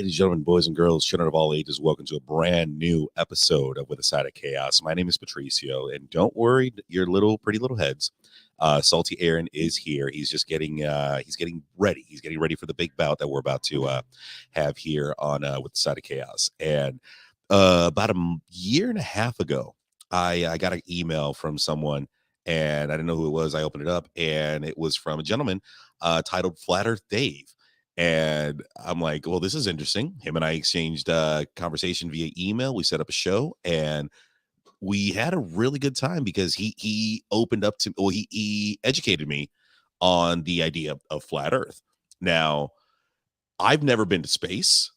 Ladies and gentlemen, boys and girls, children of all ages, welcome to a brand new episode of With a Side of Chaos. My name is Patricio, and don't worry, your pretty little heads. Salty Aaron is here. He's just getting ready. He's getting ready for the big bout that we're about to have here on With the Side of Chaos. And about a year and a half ago, I got an email from someone, and I didn't know who it was. I opened it up, and it was from a gentleman titled Flat Earth Dave. And I'm like, well, this is interesting. Him and I exchanged conversation via email. We set up a show, and we had a really good time because he opened up to, well, he educated me on the idea of flat Earth. Now, I've never been to space.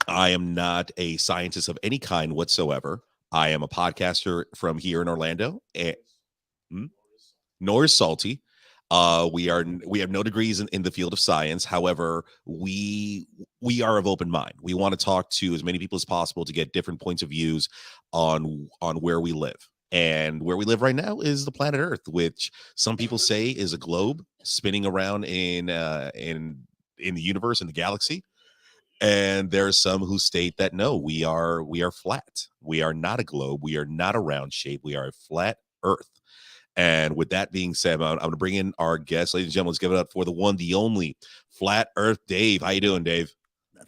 I am not a scientist of any kind whatsoever. I am a podcaster from here in Orlando, and nor is Salty. We have no degrees in the field of science. However, we are of open mind. We want to talk to as many people as possible to get different points of views on where we live. And where we live right now is the planet Earth, which some people say is a globe spinning around in the universe, in the galaxy. And there are some who state that no, we are flat. We are not a globe. We are not a round shape. We are a flat Earth. And with that being said, I'm going to bring in our guest. Ladies and gentlemen, let's give it up for the one, the only Flat Earth Dave. How you doing, Dave?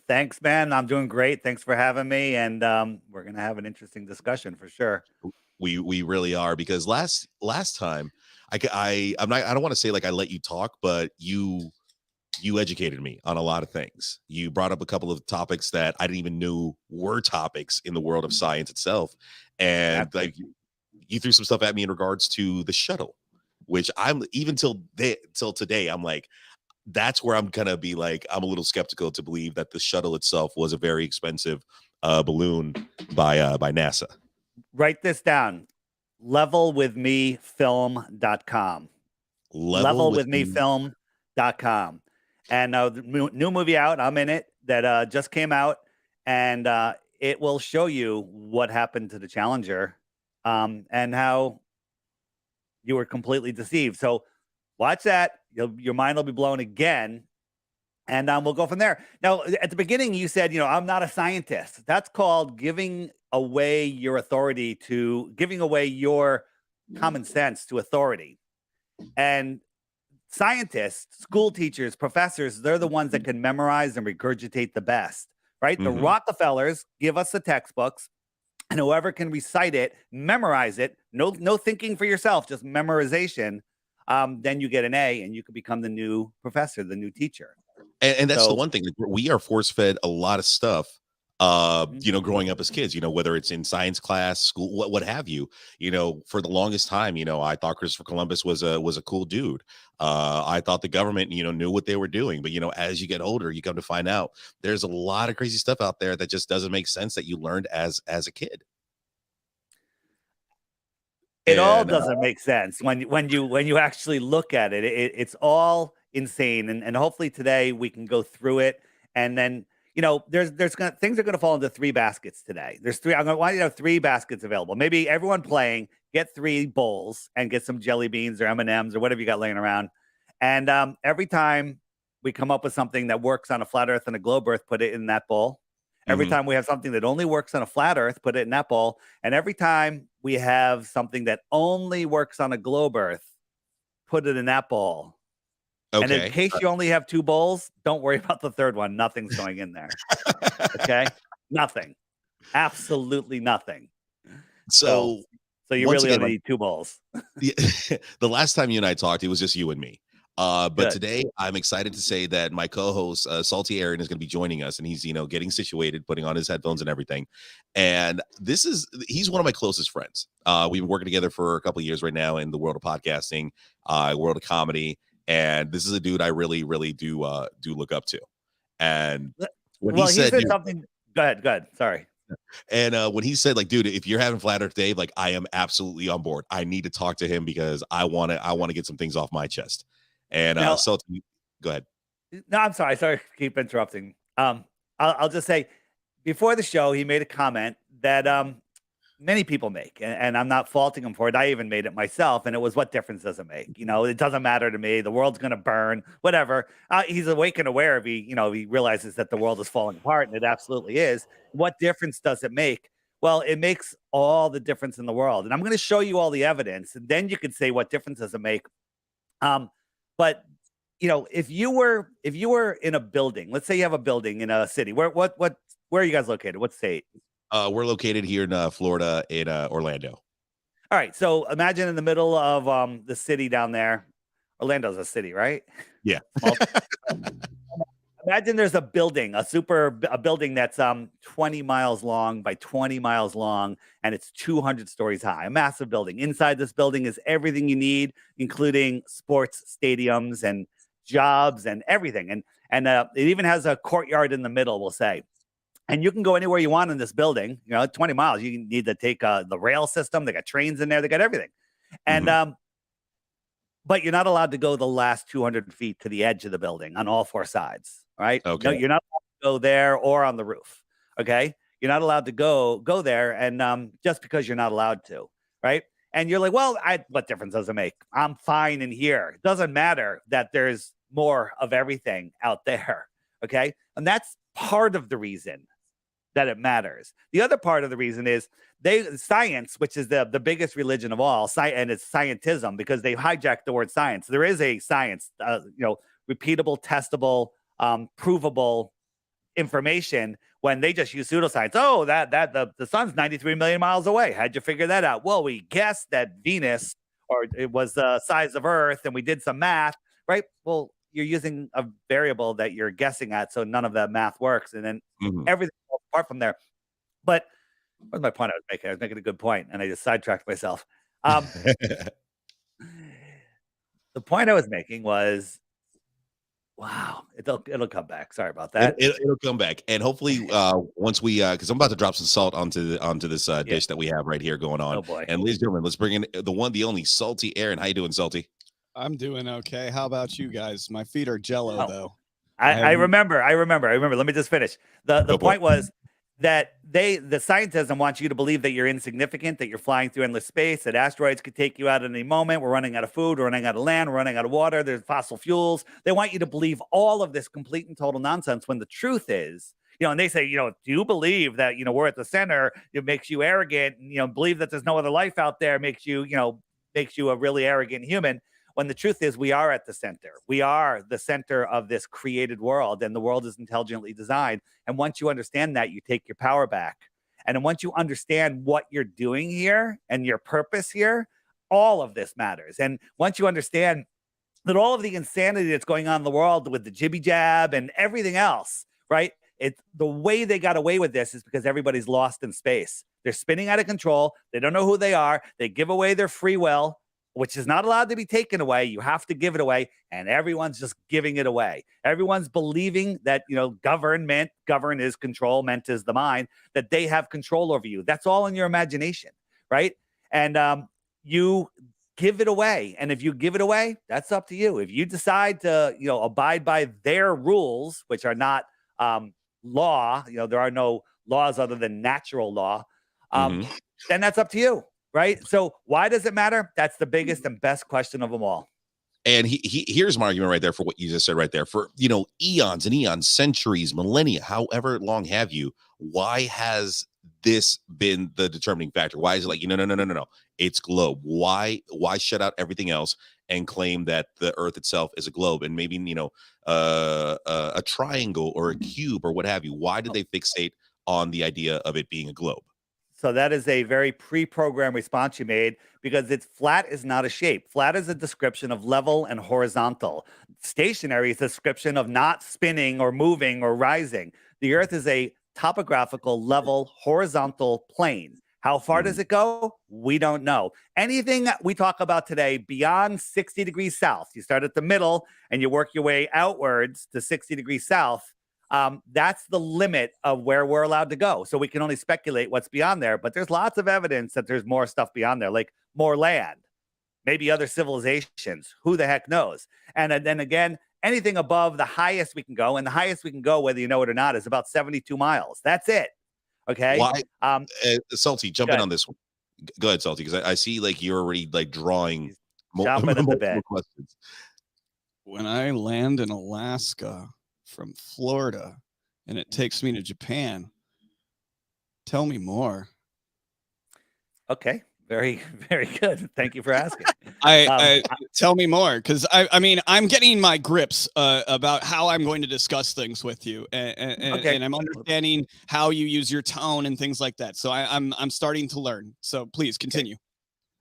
Thanks, man. I'm doing great. Thanks for having me. And we're going to have an interesting discussion for sure. We really are, because last time I don't want to say like I let you talk, but you educated me on a lot of things. You brought up a couple of topics that I didn't even know were topics in the world of science itself. And like, you threw some stuff at me in regards to the shuttle, which I'm even till today, I'm like, that's where I'm gonna be like, I'm a little skeptical to believe that the shuttle itself was a very expensive balloon by NASA. Write this down. Levelwithmefilm.com. Levelwithmefilm.com. And the new movie out, I'm in it, that just came out, and it will show you what happened to the Challenger. And how you were completely deceived. So watch that. Your mind will be blown again. And we'll go from there. Now, at the beginning, you said, I'm not a scientist. That's called giving away your authority giving away your common sense to authority. And scientists, school teachers, professors, they're the ones that can memorize and regurgitate the best, right? Mm-hmm. The Rockefellers give us the textbooks. And whoever can recite it, memorize it, no thinking for yourself, just memorization, then you get an A and you can become the new professor, the new teacher. And that's the one thing. We are force-fed a lot of stuff, growing up as kids, whether it's in science class, school, what have you. For the longest time, I thought Christopher Columbus was a cool dude. I thought the government, knew what they were doing. But, as you get older, you come to find out there's a lot of crazy stuff out there that just doesn't make sense that you learned as a kid. It all doesn't make sense when you actually look at it. It's all insane. And hopefully today we can go through it. And then, things are going to fall into three baskets today. There's three. I'm going to want you to have three baskets available. Maybe everyone playing, get three bowls and get some jelly beans or M&Ms or whatever you got laying around. And every time we come up with something that works on a flat Earth and a globe Earth, put it in that bowl. Every time we have something that only works on a flat Earth, put it in that bowl. And every time we have something that only works on a globe Earth, put it in that bowl. Okay. And in case you only have two bowls, don't worry about the third one. Nothing's going in there. Okay? Nothing. Absolutely nothing. So you really only need two bowls. The last time you and I talked, it was just you and me. But today I'm excited to say that my co-host, Salty Aaron, is going to be joining us, and he's, getting situated, putting on his headphones and everything. And he's one of my closest friends. We've been working together for a couple of years right now in the world of podcasting, world of comedy. And this is a dude I really, really do look up to. And when he said something, go ahead. Sorry. And when he said, like, dude, if you're having Flat Earth Dave, like, I am absolutely on board. I need to talk to him because I want to get some things off my chest. And so go ahead. No, I'm sorry. Sorry to keep interrupting. I'll just say, before the show, he made a comment that many people make, and I'm not faulting them for it. I even made it myself, and it was, what difference does it make? It doesn't matter to me. The world's going to burn, whatever. He's awake and aware of he realizes that the world is falling apart, and it absolutely is. What difference does it make? Well, it makes all the difference in the world, and I'm going to show you all the evidence, and then you can say what difference does it make. But if you were in a building, let's say you have a building in a city, where are you guys located? What state? We're located here in Florida, in Orlando. All right, so imagine in the middle of the city down there. Orlando's a city, right? Yeah. Imagine there's a building, a building that's 20 miles long by 20 miles long, and it's 200 stories high. A massive building. Inside this building is everything you need, including sports stadiums and jobs and everything. And it even has a courtyard in the middle, we'll say. And you can go anywhere you want in this building. 20 miles. You need to take the rail system. They got trains in there. They got everything. And but you're not allowed to go the last 200 feet to the edge of the building on all four sides. Right? Okay. No, you're not allowed to go there or on the roof. Okay. You're not allowed to go there. And just because you're not allowed to. Right. And you're like, well, what difference does it make? I'm fine in here. It doesn't matter that there's more of everything out there. Okay. And that's part of the reason that it matters. The other part of the reason is science, which is the biggest religion of all, and it's scientism, because they hijacked the word science. There is a science, repeatable, testable, provable information, when they just use pseudoscience. Oh, that the sun's 93 million miles away. How'd you figure that out? Well, we guessed that Venus, or it was the size of Earth, and we did some math, right? Well, you're using a variable that you're guessing at, so none of that math works, and then everything falls apart from there. But what's my point I was making? I was making a good point, and I just sidetracked myself. The point I was making was, wow, it'll come back. Sorry about that. It'll come back, and hopefully, once we, because I'm about to drop some salt onto this dish that we have right here going on. Oh boy! And ladies and gentlemen, let's bring in the one, the only, Salty Aaron. How you doing, Salty? I'm doing okay. How about you guys? My feet are jello, though. I remember. Let me just finish. The point was that the scientism wants you to believe that you're insignificant, that you're flying through endless space, that asteroids could take you out at any moment. We're running out of food, we're running out of land, we're running out of water, there's fossil fuels. They want you to believe all of this complete and total nonsense, when the truth is, and they say, do you believe that, we're at the center? It makes you arrogant. Believe that there's no other life out there makes you a really arrogant human. When the truth is, we are at the center. We are the center of this created world, and the world is intelligently designed. And once you understand that, you take your power back. And then once you understand what you're doing here and your purpose here, all of this matters. And once you understand that all of the insanity that's going on in the world with the jibby jab and everything else, right? The way they got away with this is because everybody's lost in space. They're spinning out of control. They don't know who they are. They give away their free will, which is not allowed to be taken away. You have to give it away, and everyone's just giving it away. Everyone's believing that, govern is control, ment is the mind, that they have control over you. That's all in your imagination, right? And you give it away. And if you give it away, that's up to you. If you decide to, abide by their rules, which are not law, there are no laws other than natural law, then that's up to you. Right. So why does it matter? That's the biggest and best question of them all. And here's my argument right there for what you just said right there. For, eons and eons, centuries, millennia, however long have you, why has this been the determining factor? Why is it like, no, it's globe? Why shut out everything else and claim that the earth itself is a globe, and maybe, a triangle or a cube or what have you? Why did they fixate on the idea of it being a globe? So that is a very pre-programmed response you made, because it's flat is not a shape. Flat is a description of level and horizontal. Stationary is a description of not spinning or moving or rising. The earth is a topographical, level, horizontal plane. How far does it go? We don't know. Anything that we talk about today beyond 60 degrees south, you start at the middle and you work your way outwards to 60 degrees south, that's the limit of where we're allowed to go. So we can only speculate what's beyond there, but there's lots of evidence that there's more stuff beyond there, like more land, maybe other civilizations, who the heck knows? And then again, anything above the highest we can go, and the highest we can go, whether you know it or not, is about 72 miles. That's it. Okay. Why, Um, Salty? Jump go in ahead. on this one. Go ahead, Salty, because I see like you're already like drawing He's chomping at the bit. multiple questions. When I land in Alaska from Florida and it takes me to Japan, tell me more. Okay. Very, very good. Thank you for asking. I tell me more, because I mean, I'm getting my grips about how I'm going to discuss things with you, Okay. and I'm understanding how you use your tone and things like that. So I'm starting to learn. So please continue.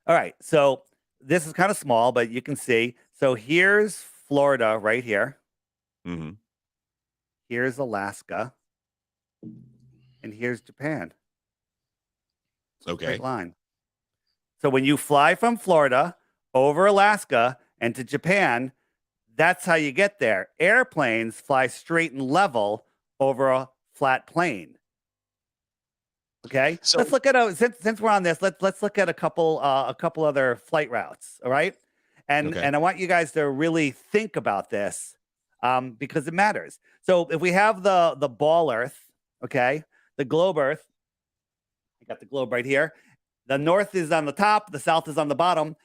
All right. So this is kind of small, but you can see. So here's Florida right here. Mhm. Here's Alaska. And here's Japan. Okay. Straight line. So when you fly from Florida over Alaska and to Japan, that's how you get there. Airplanes fly straight and level over a flat plane. Okay. So- let's look at since we're on this, let's look at a couple other flight routes. All right. And Okay. and I want you guys to really think about this because it matters. So if we have the ball Earth, okay, the globe Earth, I got the globe right here. The north is on the top, the south is on the bottom.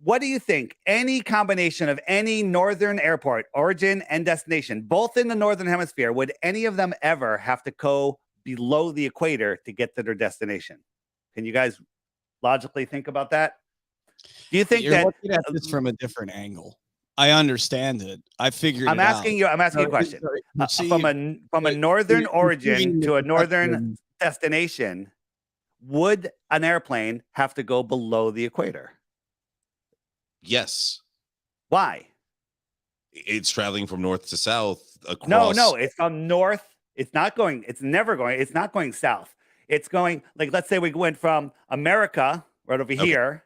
What do you think? Any combination of any northern airport, origin and destination, both in the northern hemisphere, would any of them ever have to go below the equator to get to their destination? Can you guys logically think about that? Do you think You're that looking at this from a different angle. I understand it. I figured I'm it asking out. you? I'm asking you a question. From a northern origin to a northern destination, would an airplane have to go below the equator? Yes, Why? it's traveling from north to south across. No, it's from north. It's not going, it's never going, it's not going south. It's going, like, let's say we went from America right over here,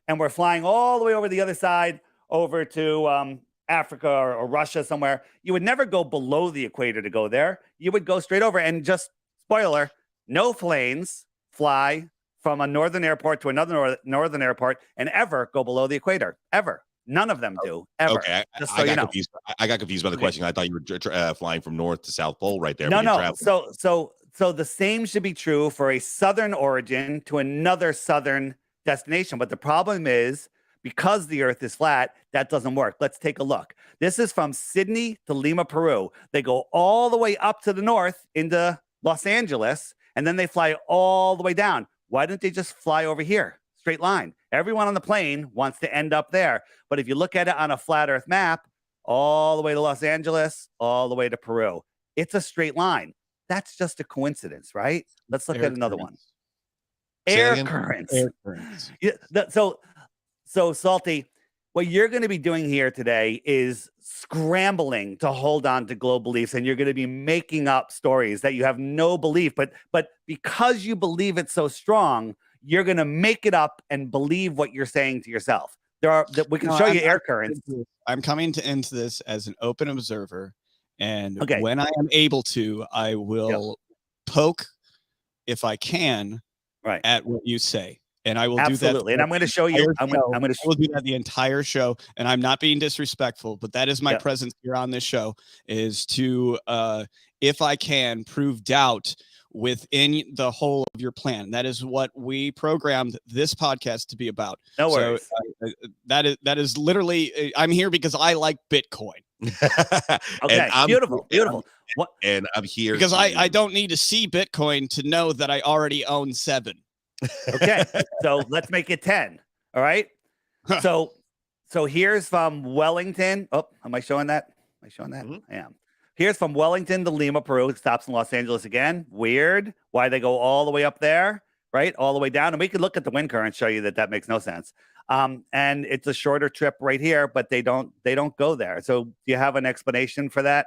and we're flying all the way over the other side over to Africa or Russia somewhere. You would never go below the equator to go there. You would go straight over. And just spoiler, no planes fly from a northern airport to another northern airport and ever go below the equator. Ever. None of them do. Ever. Okay, Just I so you got know. confused. I got confused by the Okay. question. I thought you were flying from north to south pole right there. No, when you're no. traveling. So the same should be true for a southern origin to another southern destination. But the problem is, because the earth is flat, that doesn't work. Let's take a look. This is from Sydney to Lima, Peru. They go all the way up to the north into Los Angeles, and then they fly all the way down. Why don't they just fly over here? Straight line. Everyone on the plane wants to end up there. But if you look at it on a flat earth map, all the way to Los Angeles, all the way to Peru, it's a straight line. That's just a coincidence, right? Let's look at another one. Say that Air again? currents. Air currents. Yeah, so Salty, what you're going to be doing here today is scrambling to hold on to global beliefs, and you're going to be making up stories that you have no belief, but because you believe it so strong, you're going to make it up and believe what you're saying to yourself. We can show you air currents. I'm coming into this as an open observer, and Okay. when I am able to, I will poke, if I can, Right. at what you say. And I will Absolutely. do that. And I'm going to show you. I will do that the entire show. And I'm not being disrespectful, but that is my Yeah. presence here on this show, is to, if I can, prove doubt within the whole of your plan. That is what we programmed this podcast to be about. No worries. So that is literally, I'm here because I like Bitcoin. Okay. Beautiful. What? And I'm here Because I don't need to see Bitcoin to know that I already own 7. Okay. So let's make it 10. All right. So here's from Wellington. Oh, am I showing that? Mhm. I am. Here's from Wellington to Lima, Peru. It stops in Los Angeles again. Weird. Why they go all the way up there, right? All the way down. And we could look at the wind current, show you that makes no sense. And it's a shorter trip right here, but they don't go there. So do you have an explanation for that?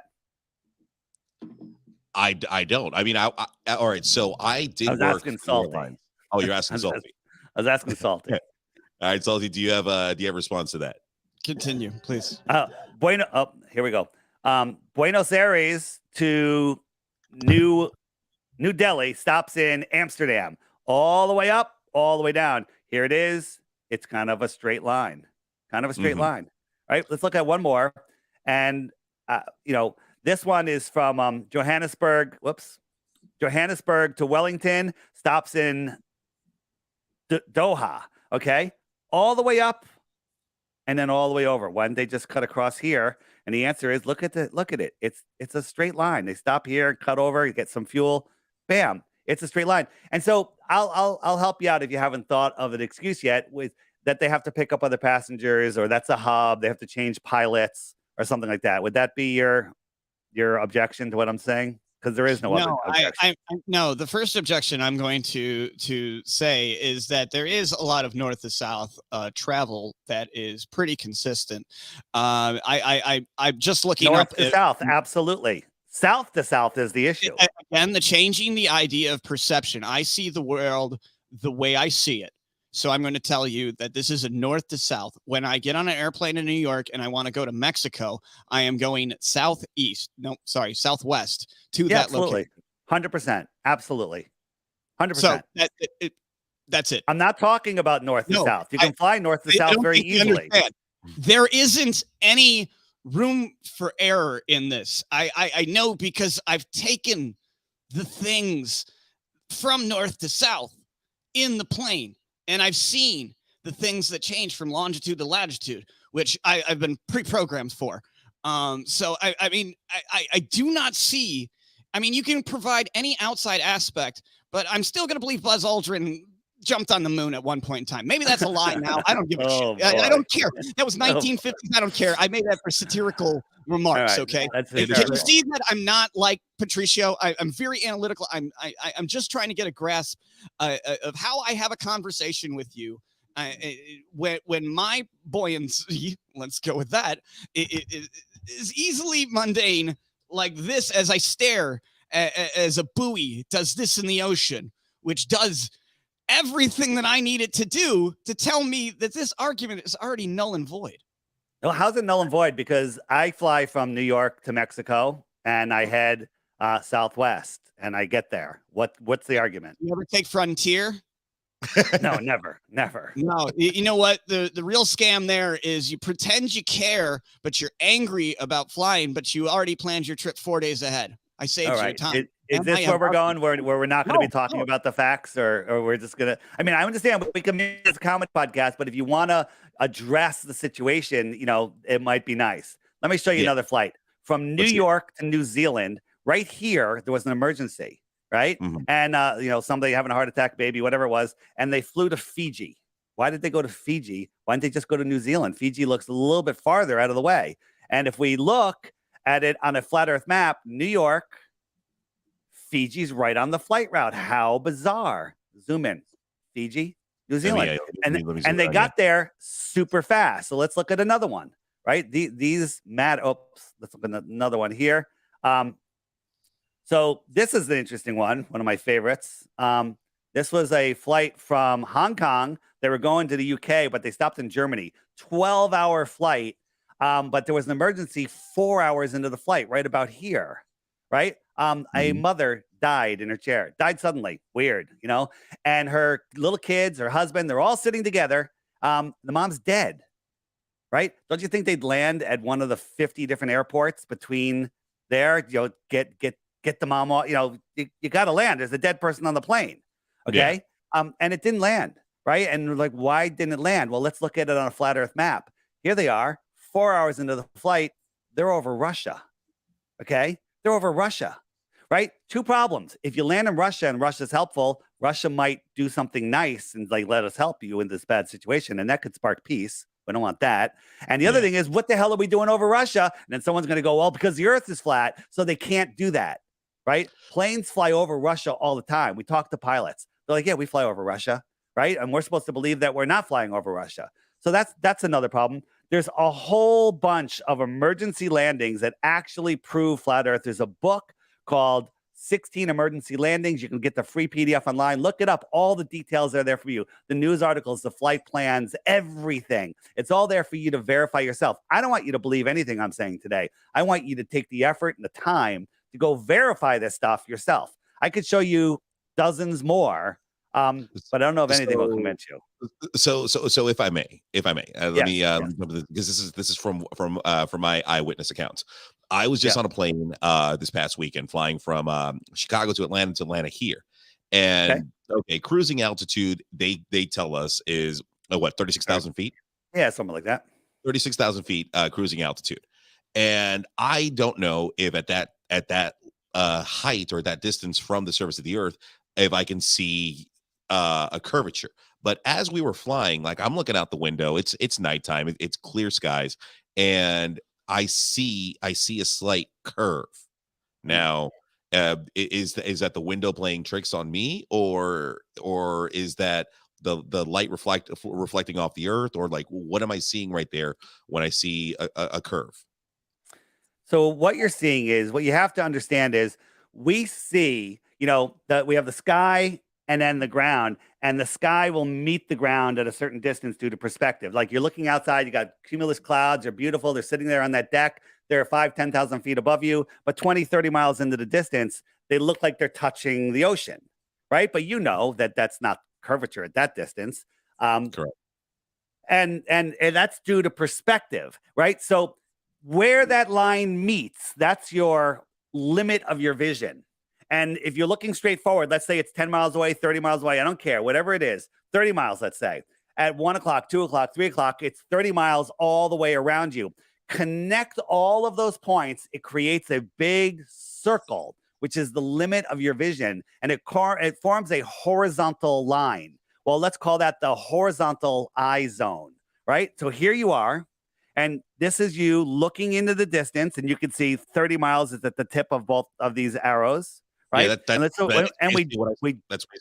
I don't. I mean, I all right. So I did. I was work asking for Salty. airlines. Oh, you're asking Salty. I was asking Salty. All right, Salty. Do you have a response to that? Continue, please. Here we go. Buenos Aires to New Delhi stops in Amsterdam. All the way up, all the way down. Here it is. It's kind of a straight line. Line. All right, let's look at one more. And this one is from Johannesburg. Johannesburg to Wellington, stops in Doha, okay? All the way up and then all the way over. Why didn't they just cut across here? And the answer is look at it. It's a straight line. They stop here, cut over, get some fuel, bam. It's a straight line. And so I'll help you out if you haven't thought of an excuse yet with that they have to pick up other passengers or that's a hub, they have to change pilots or something like that. Would that be your objection to what I'm saying? Because there is no other objection. No, the first objection I'm going to say is that there is a lot of north to south travel that is pretty consistent. I'm just looking north up to south, absolutely. South to south is the issue. Again, changing the idea of perception. I see the world the way I see it. So I'm going to tell you that this is a north to south. When I get on an airplane in New York and I want to go to Mexico, I am going southwest to that absolutely. location. 100%. Absolutely. 100%. So that's it. I'm not talking about north to south. You can fly north to south very easily. There isn't any room for error in this. I know because I've taken the things from north to south in the plane. And I've seen the things that change from longitude to latitude, which I've been pre-programmed for. So I mean, I do not see. I mean, you can provide any outside aspect, but I'm still going to believe Buzz Aldrin jumped on the moon at one point in time. Maybe that's a lie now. I don't give a shit. I don't care. That was 1950s. I don't care. I made that for satirical remarks. Right. Okay. Can you see that I'm not like Patricio? I'm very analytical. I'm just trying to get a grasp of how I have a conversation with you. When my buoyancy, let's go with that, is easily mundane like this as I stare as a buoy does this in the ocean, which does everything that I need it to do to tell me that this argument is already null and void. Well, how's it null and void? Because I fly from New York to Mexico and I head southwest and I get there. What's the argument? You ever take Frontier? No, never. No, you know what? The real scam there is you pretend you care, but you're angry about flying, but you already planned your trip 4 days ahead. I saved your time. Is this where we're going, where we're not going to be talking about the facts, or we're just going to? I mean, I understand we can make this a comedy podcast, but if you want to address the situation, it might be nice. Let me show you another flight from New York to New Zealand. Right here, there was an emergency, right? Mm-hmm. And somebody having a heart attack, baby, whatever it was, and they flew to Fiji. Why did they go to Fiji? Why didn't they just go to New Zealand? Fiji looks a little bit farther out of the way. And if we look at it on a flat Earth map, New York, Fiji's right on the flight route. How bizarre. Zoom in. Fiji, New Zealand. And they got there super fast. So let's look at another one, right? Let's look at another one here. So this is the interesting one of my favorites. This was a flight from Hong Kong. They were going to the UK, but they stopped in Germany. 12-hour flight. But there was an emergency 4 hours into the flight, right about here, right? A mother died in her chair, died suddenly. Weird, and her little kids, her husband, they're all sitting together. The mom's dead, right? Don't you think they'd land at one of the 50 different airports between there? Get the mom off, you got to land. There's a dead person on the plane. Okay. Yeah. And it didn't land, right? And like, why didn't it land? Well, let's look at it on a flat Earth map. Here they are, 4 hours into the flight. They're over Russia. Okay. They're over Russia, right? Two problems. If you land in Russia and Russia's helpful, Russia might do something nice and let us help you in this bad situation. And that could spark peace. We don't want that. And the other thing is, what the hell are we doing over Russia? And then someone's going to go, well, because the earth is flat, so they can't do that, right? Planes fly over Russia all the time. We talk to pilots. They're like, yeah, we fly over Russia, right? And we're supposed to believe that we're not flying over Russia. So that's another problem. There's a whole bunch of emergency landings that actually prove flat Earth. There's a book called 16 Emergency Landings. You can get the free PDF online. Look it up. All the details are there for you. The news articles, the flight plans, everything. It's all there for you to verify yourself. I don't want you to believe anything I'm saying today. I want you to take the effort and the time to go verify this stuff yourself. I could show you dozens more. But I don't know if anything will convince you. So if I may, let me because this is from my eyewitness accounts. I was just on a plane this past weekend, flying from Chicago to Atlanta here, and cruising altitude they tell us is what 36,000 feet. Yeah, something like that. 36,000 feet cruising altitude, and I don't know if at that height or that distance from the surface of the Earth, if I can see a curvature. But as we were flying, like I'm looking out the window, it's nighttime, it's clear skies, and I see a slight curve. Now, is that the window playing tricks on me, or is that the light reflecting off the Earth, or like what am I seeing right there when I see a curve? So what you're seeing is, what you have to understand is, we see, that we have the sky and then the ground, and the sky will meet the ground at a certain distance due to perspective. Like, you're looking outside, you got cumulus clouds, they're beautiful, they're sitting there on that deck, they're 10,000 feet above you, but 20, 30 miles into the distance, they look like they're touching the ocean, right? But that's not curvature at that distance. Correct. And that's due to perspective, right? So where that line meets, that's your limit of your vision. And if you're looking straight forward, let's say it's 10 miles away, 30 miles away, I don't care, whatever it is, 30 miles, let's say, at 1 o'clock, 2 o'clock, 3 o'clock, it's 30 miles all the way around you. Connect all of those points, it creates a big circle, which is the limit of your vision, and it forms a horizontal line. Well, let's call that the horizontal eye zone, right? So here you are, and this is you looking into the distance, and you can see 30 miles is at the tip of both of these arrows, right? Yeah, that's basically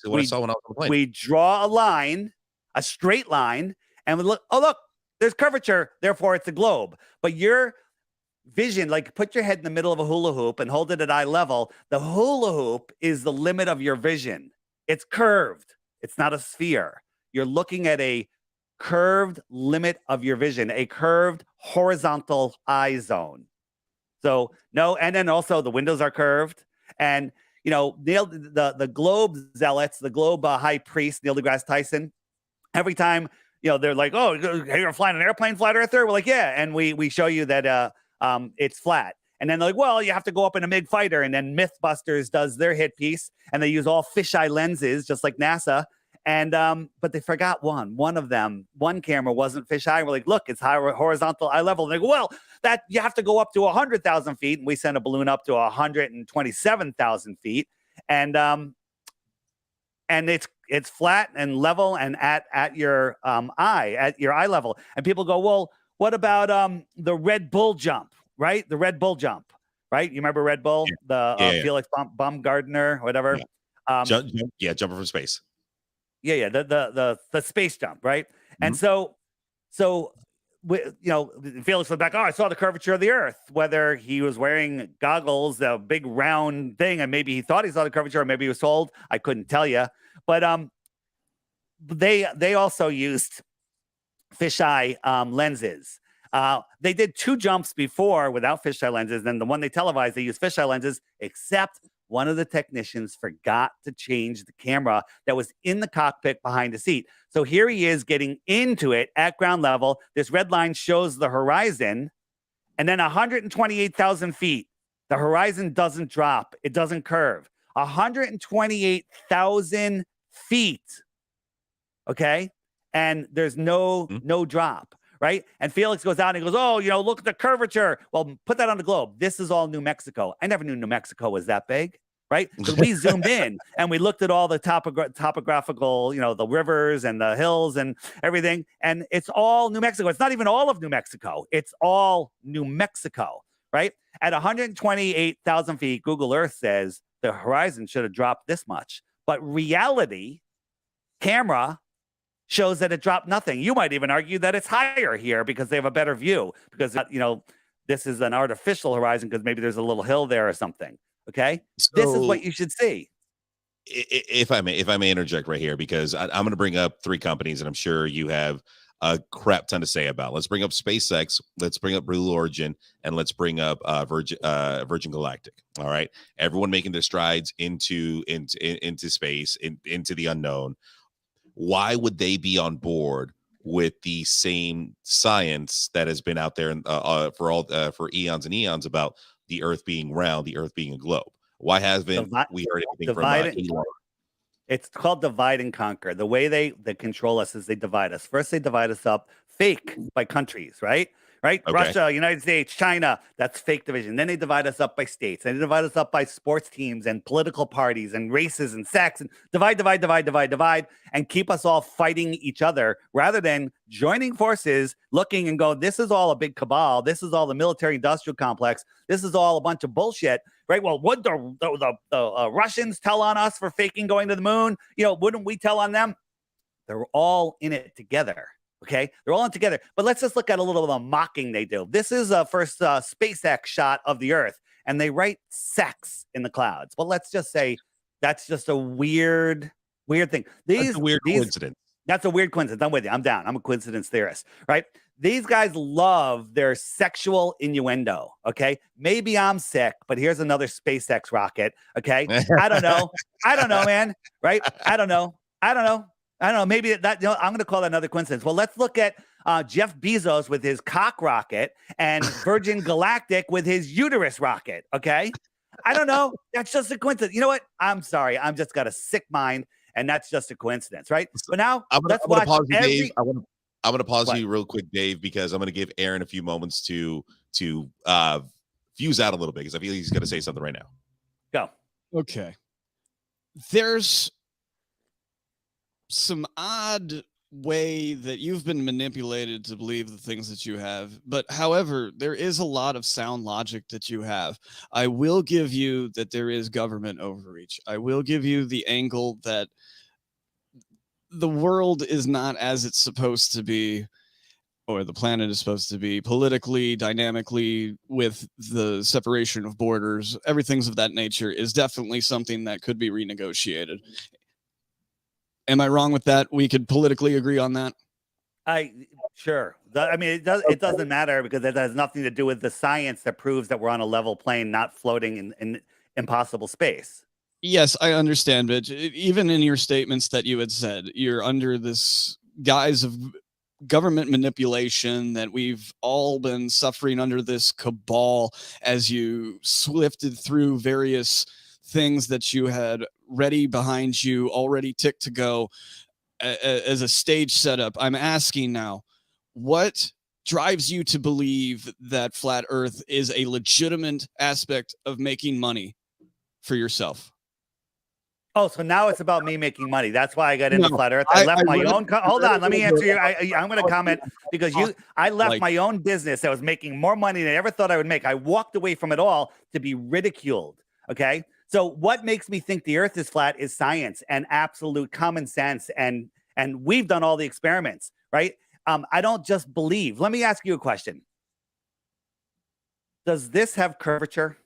what I saw when I was on the plane. We draw a line, a straight line, and we look, there's curvature, therefore it's a globe. But your vision, like, put your head in the middle of a hula hoop and hold it at eye level. The hula hoop is the limit of your vision. It's curved. It's not a sphere. You're looking at a curved limit of your vision, a curved horizontal eye zone. So and then also the windows are curved. And Neil, the globe zealots, the globe high priest, Neil deGrasse Tyson, every time they're like, "Oh, you're flying an airplane, flat earther?" We're like, "Yeah," and we show you that it's flat. And then they're like, "Well, you have to go up in a MiG fighter." And then MythBusters does their hit piece, and they use all fisheye lenses, just like NASA. And but they forgot one of them. One camera wasn't fisheye. We're like, "Look, it's high horizontal eye level." And they go, "Well, that you have to go up to 100,000 feet." And we send a balloon up to 127,000 feet, and it's flat and level and at your eye level. And people go, "Well, what about the Red Bull jump?" Right? The Red Bull jump, right? You remember Red Bull, Felix Baumgartner, whatever. Yeah. Jumping from space. Yeah. The space jump, right? Mm-hmm. And so Felix went back, "Oh, I saw the curvature of the Earth." Whether he was wearing goggles, a big round thing, and maybe he thought he saw the curvature, or maybe he was told, I couldn't tell you. But they also used fisheye lenses. They did 2 jumps before without fisheye lenses. Then the one they televised, they used fisheye lenses, except one of the technicians forgot to change the camera that was in the cockpit behind the seat. So here he is getting into it at ground level. This red line shows the horizon, and then 128,000 feet. The horizon doesn't drop. It doesn't curve. 128,000 feet. Okay. And there's no drop. Right. And Felix goes out and he goes, "Oh, look at the curvature." Well, put that on the globe. This is all New Mexico. I never knew New Mexico was that big. Right. Because we zoomed in and we looked at all the topographical, the rivers and the hills and everything. And it's all New Mexico. It's not even all of New Mexico. It's all New Mexico. Right. At 128,000 feet, Google Earth says the horizon should have dropped this much. But reality, camera, shows that it dropped nothing. You might even argue that it's higher here because they have a better view, because this is an artificial horizon because maybe there's a little hill there or something. Okay, so this is what you should see. If I may interject right here, because I'm going to bring up 3 companies, and I'm sure you have a crap ton to say about. Let's bring up SpaceX, let's bring up Blue Origin, and let's bring up Virgin Galactic. All right, everyone making their strides into space, into the unknown. Why would they be on board with the same science that has been out there for eons and eons about the Earth being round, the Earth being a globe? Why haven't we heard anything from Elon? It's called divide and conquer. The way they control us is they divide us. First, they divide us up fake by countries, right? Right? Okay. Russia, United States, China, that's fake division. Then they divide us up by states. And they divide us up by sports teams and political parties and races and sex, and divide, and keep us all fighting each other rather than joining forces, looking and go, this is all a big cabal. This is all the military industrial complex. This is all a bunch of bullshit, right? Well, would the Russians tell on us for faking going to the moon? Wouldn't we tell on them? They're all in it together. Okay, they're all in together. But let's just look at a little of the mocking they do. This is a first SpaceX shot of the Earth, and they write sex in the clouds. Well, let's just say that's just a weird thing. That's a weird coincidence. That's a weird coincidence. I'm with you. I'm down. I'm a coincidence theorist, right? These guys love their sexual innuendo. Okay, maybe I'm sick, but here's another SpaceX rocket. Okay, I don't know. I don't know, man. Right? I don't know. Maybe that I'm going to call that another coincidence. Well, let's look at Jeff Bezos with his cock rocket and Virgin Galactic with his uterus rocket. Okay, I don't know. That's just a coincidence. You know what? I'm sorry. I'm just got a sick mind, and that's just a coincidence, right? But now let's watch Dave. I'm going to pause you real quick, Dave, because I'm going to give Aaron a few moments to fuse out a little bit because I feel he's going to say something right now. Go. Okay. There's some odd way that you've been manipulated to believe the things that you have, but however, there is a lot of sound logic that you have. I will give you that there is government overreach. I will give you the angle that the world is not as it's supposed to be, or the planet is supposed to be politically, dynamically, with the separation of borders. Everything's of that nature is definitely something that could be renegotiated. Am I wrong with that? We could politically agree on that. Sure. I mean, it doesn't matter because it has nothing to do with the science that proves that we're on a level plane, not floating in impossible space. Yes, I understand, but even in your statements that you had said, you're under this guise of government manipulation, that we've all been suffering under this cabal as you swifted through various things that you had ready behind you, already ticked to go as a stage setup. I'm asking now, what drives you to believe that flat Earth is a legitimate aspect of making money for yourself? Oh, so now it's about me making money. That's why I got into flat Earth. I left my own. Hold on, let me answer you. I'm going to comment because I left my own business that was making more money than I ever thought I would make. I walked away from it all to be ridiculed. Okay. So what makes me think the Earth is flat is science and absolute common sense. And we've done all the experiments, right? I don't just believe. Let me ask you a question. Does this have curvature?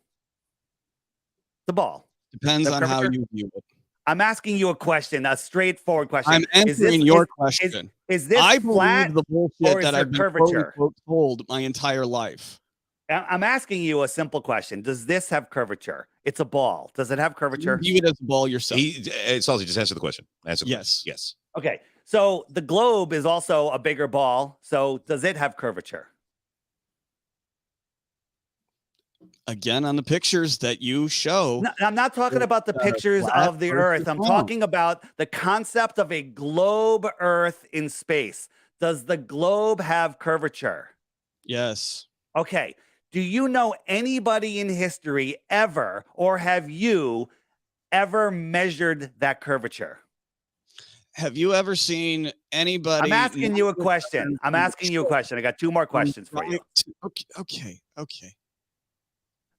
The ball. Depends on how you view it. I'm asking you a question, a straightforward question. I'm answering your question. Is this I flat believe the bullshit that I've been curvature? told my entire life. I'm asking you a simple question. Does this have curvature? It's a ball. Does it have curvature? You view it as a ball yourself. Salty, just answer the question. Yes. Yes. Okay. So the globe is also a bigger ball. So does it have curvature? Again, on the pictures that you show. No, I'm not talking about the pictures of the Earth. I'm talking about the concept of a globe Earth in space. Does the globe have curvature? Yes. Okay. Do you know anybody in history ever, or have you ever measured that curvature? Have you ever seen anybody? I'm asking you a question. I got two more questions for you. Okay.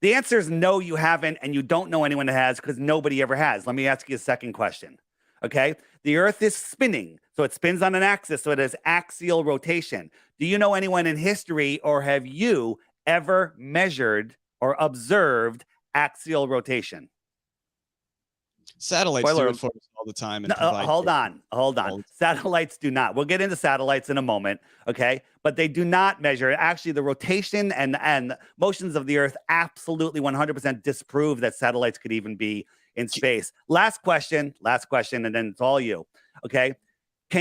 The answer is no, you haven't, and you don't know anyone that has because nobody ever has. Let me ask you a second question. Okay. The Earth is spinning, so it spins on an axis, so it has axial rotation. Do you know anyone in history, or have you ever measured or observed axial rotation? Satellites do it for us all the time. And hold on. Satellites do not. We'll get into satellites in a moment, okay? But they do not measure. Actually, the rotation and motions of the Earth absolutely 100% disprove that satellites could even be in space. Last question, and then it's all you, okay? Do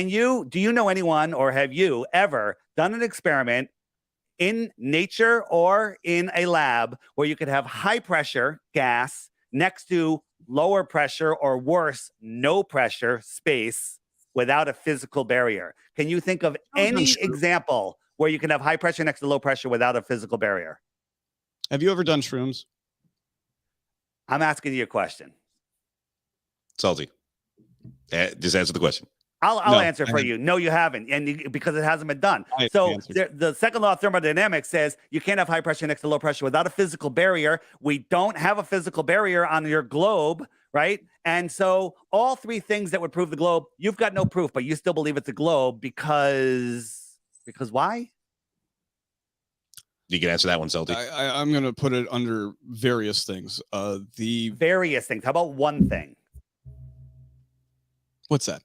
you know anyone, or have you ever done an experiment in nature or in a lab where you could have high pressure gas next to lower pressure or worse, no pressure space without a physical barrier? Can you think of any example where you can have high pressure next to low pressure without a physical barrier? Have you ever done shrooms? I'm asking you a question. Salty. Just answer the question. I'll No, answer I for haven't. you. No, you haven't, because it hasn't been done. I So answered. the second law of thermodynamics says you can't have high pressure next to low pressure without a physical barrier. We don't have a physical barrier on your globe, right? And so all three things that would prove the globe, you've got no proof, but you still believe it's a globe because why? You can answer that one, Salty. I'm going to put it under various things. The Various things. How about one thing? What's that?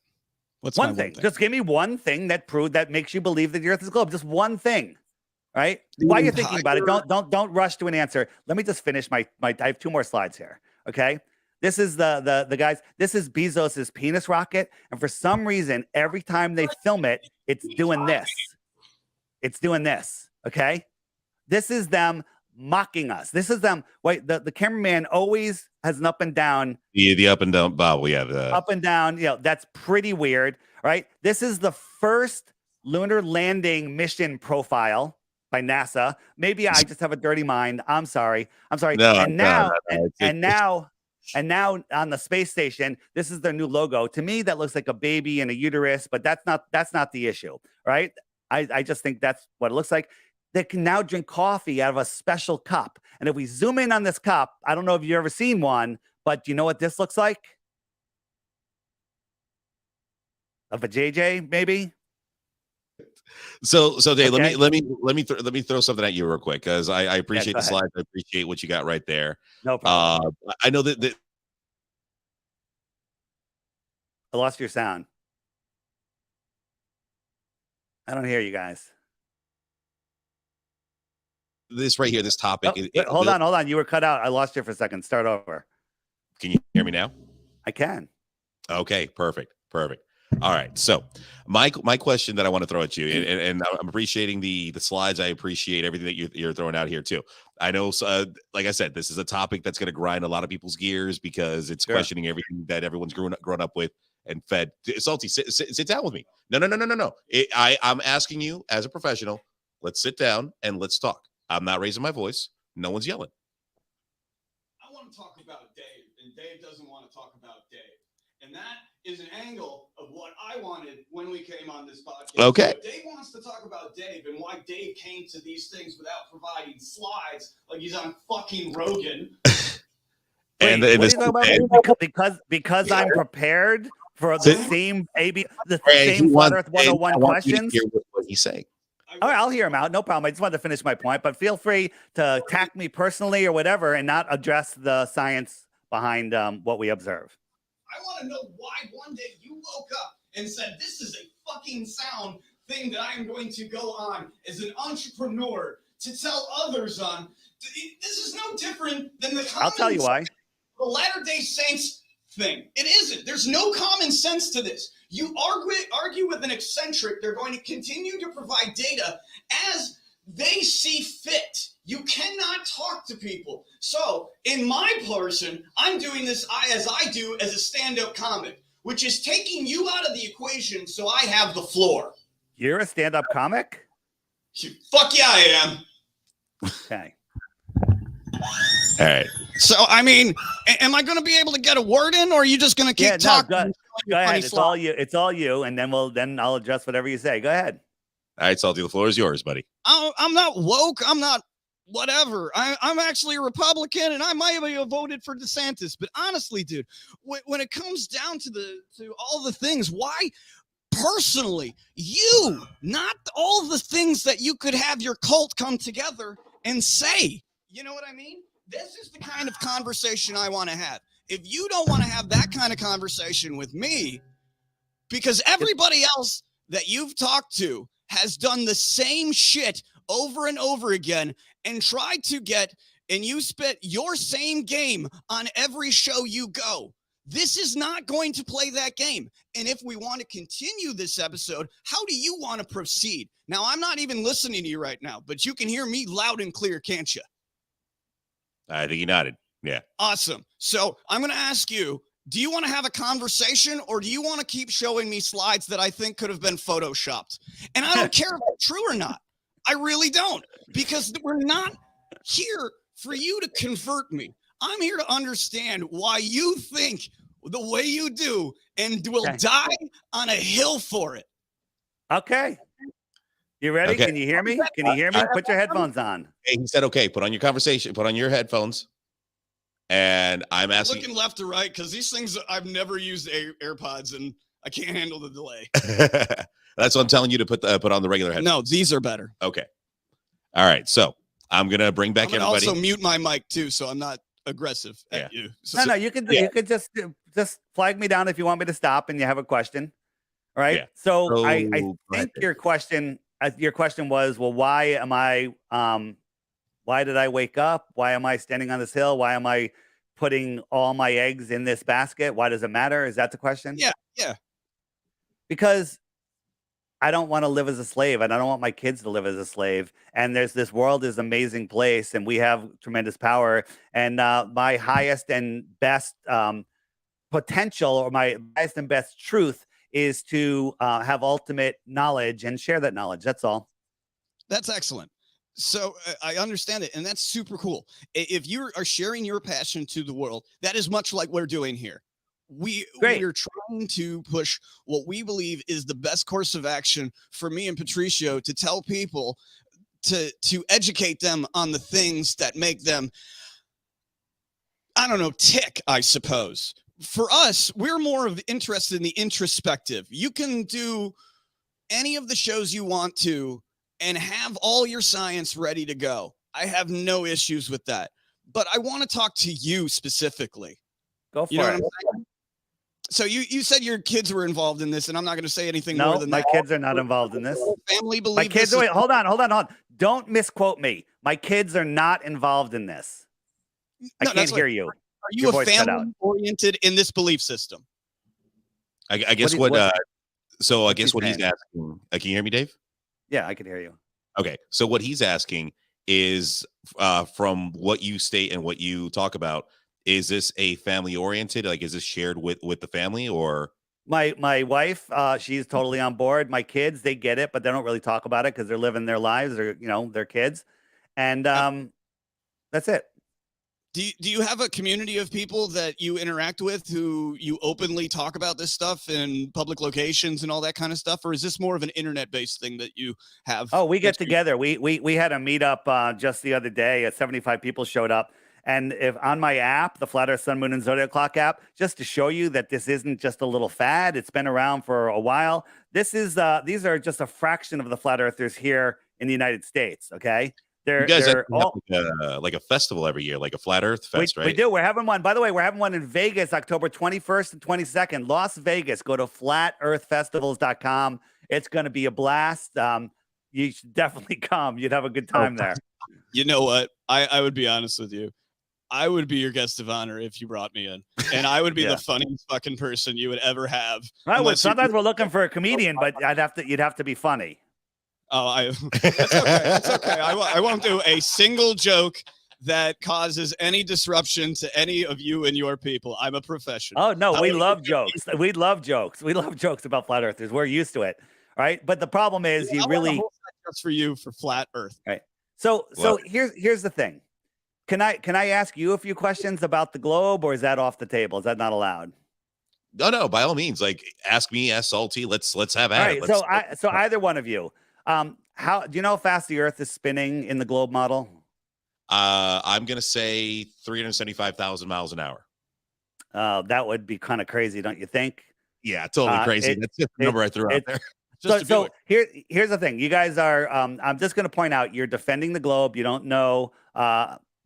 What's One my thing. Just give me one thing that makes you believe that the Earth is a globe. Just one thing, right? While you're thinking about it, don't rush to an answer. Let me just finish my. I have two more slides here. Okay, this is the guys. This is Bezos's penis rocket, and for some reason, every time they film it, it's doing this. It's doing this. Okay, this is them mocking us. This is them. Wait, the cameraman always has an up and down. The up and down bobble, yeah. The Up and down, that's pretty weird, right? This is the first lunar landing mission profile by NASA. Maybe I just have a dirty mind. I'm sorry. No, and now, no. and now on the space station, this is their new logo. To me, that looks like a baby and a uterus, but that's not the issue, right? I just think that's what it looks like. They can now drink coffee out of a special cup. And if we zoom in on this cup, I don't know if you've ever seen one, but do you know what this looks like? Of a JJ, maybe? So Dave, Okay. let me throw something at you real quick, because I appreciate the slides. I appreciate what you got right there. No problem. I know that I lost your sound. I don't hear you guys. this right here, this topic. Hold on. You were cut out. I lost you for a second. Start over. Can you hear me now? I can. Okay, perfect. All right. So my question that I want to throw at you, and I'm appreciating the slides. I appreciate everything that you're throwing out here too. I know, like I said, this is a topic that's going to grind a lot of people's gears because it's questioning everything that everyone's grown up with and fed. Salty, sit down with me. No. I'm asking you as a professional. Let's sit down and let's talk. I'm not raising my voice. No one's yelling. I want to talk about Dave, and Dave doesn't want to talk about Dave. And that is an angle of what I wanted when we came on this podcast. Okay. So Dave wants to talk about Dave and why Dave came to these things without providing slides, like he's on fucking Rogan. And what are you talking about? Because I'm prepared for the same Flat Earth 101 questions. Hear what he's saying. All right, I'll hear him out. No problem. I just wanted to finish my point, but feel free to attack me personally or whatever and not address the science behind what we observe. I want to know why one day you woke up and said, this is a fucking sound thing that I am going to go on as an entrepreneur to tell others on. This is no different than the I'll tell you why. The Latter-day Saints thing. It isn't. There's no common sense to this. You argue with an eccentric, they're going to continue to provide data as they see fit. You cannot talk to people. So in my person, I'm doing this as I do as a stand-up comic, which is taking you out of the equation so I have the floor. You're a stand-up comic? Fuck yeah, I am. Okay. All right. So, I mean, am I going to be able to get a word in, or are you just going to keep talking? Go ahead. It's all you. And then I'll adjust whatever you say. Go ahead. All right, Salty, the floor is yours, buddy. I'm not woke. I'm not whatever. I'm actually a Republican, and I might have voted for DeSantis. But honestly, dude, when it comes down to all the things, why personally you, not all the things that you could have your cult come together and say? You know what I mean? This is the kind of conversation I want to have. If you don't want to have that kind of conversation with me, because everybody else that you've talked to has done the same shit over and over again and tried to get, and you spit your same game on every show you go. This is not going to play that game. And if we want to continue this episode, how do you want to proceed? Now, I'm not even listening to you right now, but you can hear me loud and clear, can't you? I think you nodded. Yeah. Awesome. So I'm going to ask you, do you want to have a conversation, or do you want to keep showing me slides that I think could have been photoshopped? And I don't care if it's true or not. I really don't, because we're not here for you to convert me. I'm here to understand why you think the way you do and will die on a hill for it. Okay. You ready? Okay. Can you hear me? Can you hear me? Put your headphones on. Hey, he said, okay, put on your headphones. And I'm asking. Looking left to right, because these things, I've never used AirPods and I can't handle the delay. That's what I'm telling you to put on the regular headphones. No, these are better. Okay. All right. So I'm going to bring back everybody. Also mute my mic too, so I'm not aggressive at you. No, you could just flag me down if you want me to stop and you have a question. All right. Yeah. So I think your question was, well, why did I wake up? Why am I standing on this hill? Why am I putting all my eggs in this basket? Why does it matter? Is that the question? Yeah. Because I don't want to live as a slave, and I don't want my kids to live as a slave. And this world is an amazing place, and we have tremendous power. And my highest and best potential, or my highest and best truth, is to have ultimate knowledge and share that knowledge. That's all. That's excellent. So I understand it, and that's super cool. If you are sharing your passion to the world, that is much like we're doing here. We are trying to push what we believe is the best course of action for me and Patricio to tell people, to educate them on the things that make them, I don't know, tick, I suppose. For us, we're more of interested in the introspective. You can do any of the shows you want to and have all your science ready to go. I have no issues with that. But I want to talk to you specifically. Go for it. So you said your kids were involved in this, and I'm not going to say anything more than that. My kids are not involved in this. Family believe my kids. Wait, hold on. Don't misquote me. My kids are not involved in this. I can't hear you. Are you a family oriented in this belief system? I guess so I guess what he's asking. Can you hear me, Dave? Yeah, I can hear you. Okay, so what he's asking is, from what you state and what you talk about, is this a family oriented? Like, is this shared with the family, or? My wife, she's totally on board. My kids, they get it, but they don't really talk about it because they're living their lives, or their kids, and that's it. Do you have a community of people that you interact with who you openly talk about this stuff in public locations and all that kind of stuff? Or is this more of an internet-based thing that you have? Oh, we get together. We had a meetup just the other day. 75 people showed up. And if on my app, the Flat Earth, Sun, Moon, and Zodiac Clock app, just to show you that this isn't just a little fad, it's been around for a while. These are just a fraction of the flat earthers here in the United States, okay? You guys have like a festival every year, like a Flat Earth Fest, right? We do. We're having one. By the way, we're having one in Vegas, October 21st and 22nd, Las Vegas. Go to flatearthfestivals.com. It's going to be a blast. You should definitely come. You'd have a good time there. You know what? I would be honest with you. I would be your guest of honor if you brought me in, and I would be the funniest fucking person you would ever have. Sometimes we're looking for a comedian, but you'd have to be funny. Oh, that's okay. I won't do a single joke that causes any disruption to any of you and your people. I'm a professional. Oh no, we love jokes. We love jokes. We love jokes about flat earthers. We're used to it, right? But the problem is, you really just for you for flat Earth, right? So here's the thing. Can I ask you a few questions about the globe, or is that off the table? Is that not allowed? No, by all means. Like, ask me, ask Salty. Let's have at it. So either one of you. How do you know how fast the Earth is spinning in the globe model? I'm gonna say 375,000 miles an hour. That would be kind of crazy, don't you think? Yeah, totally crazy. That's just the number I threw out there. So here's the thing. You guys are. I'm just going to point out, you're defending the globe. You don't know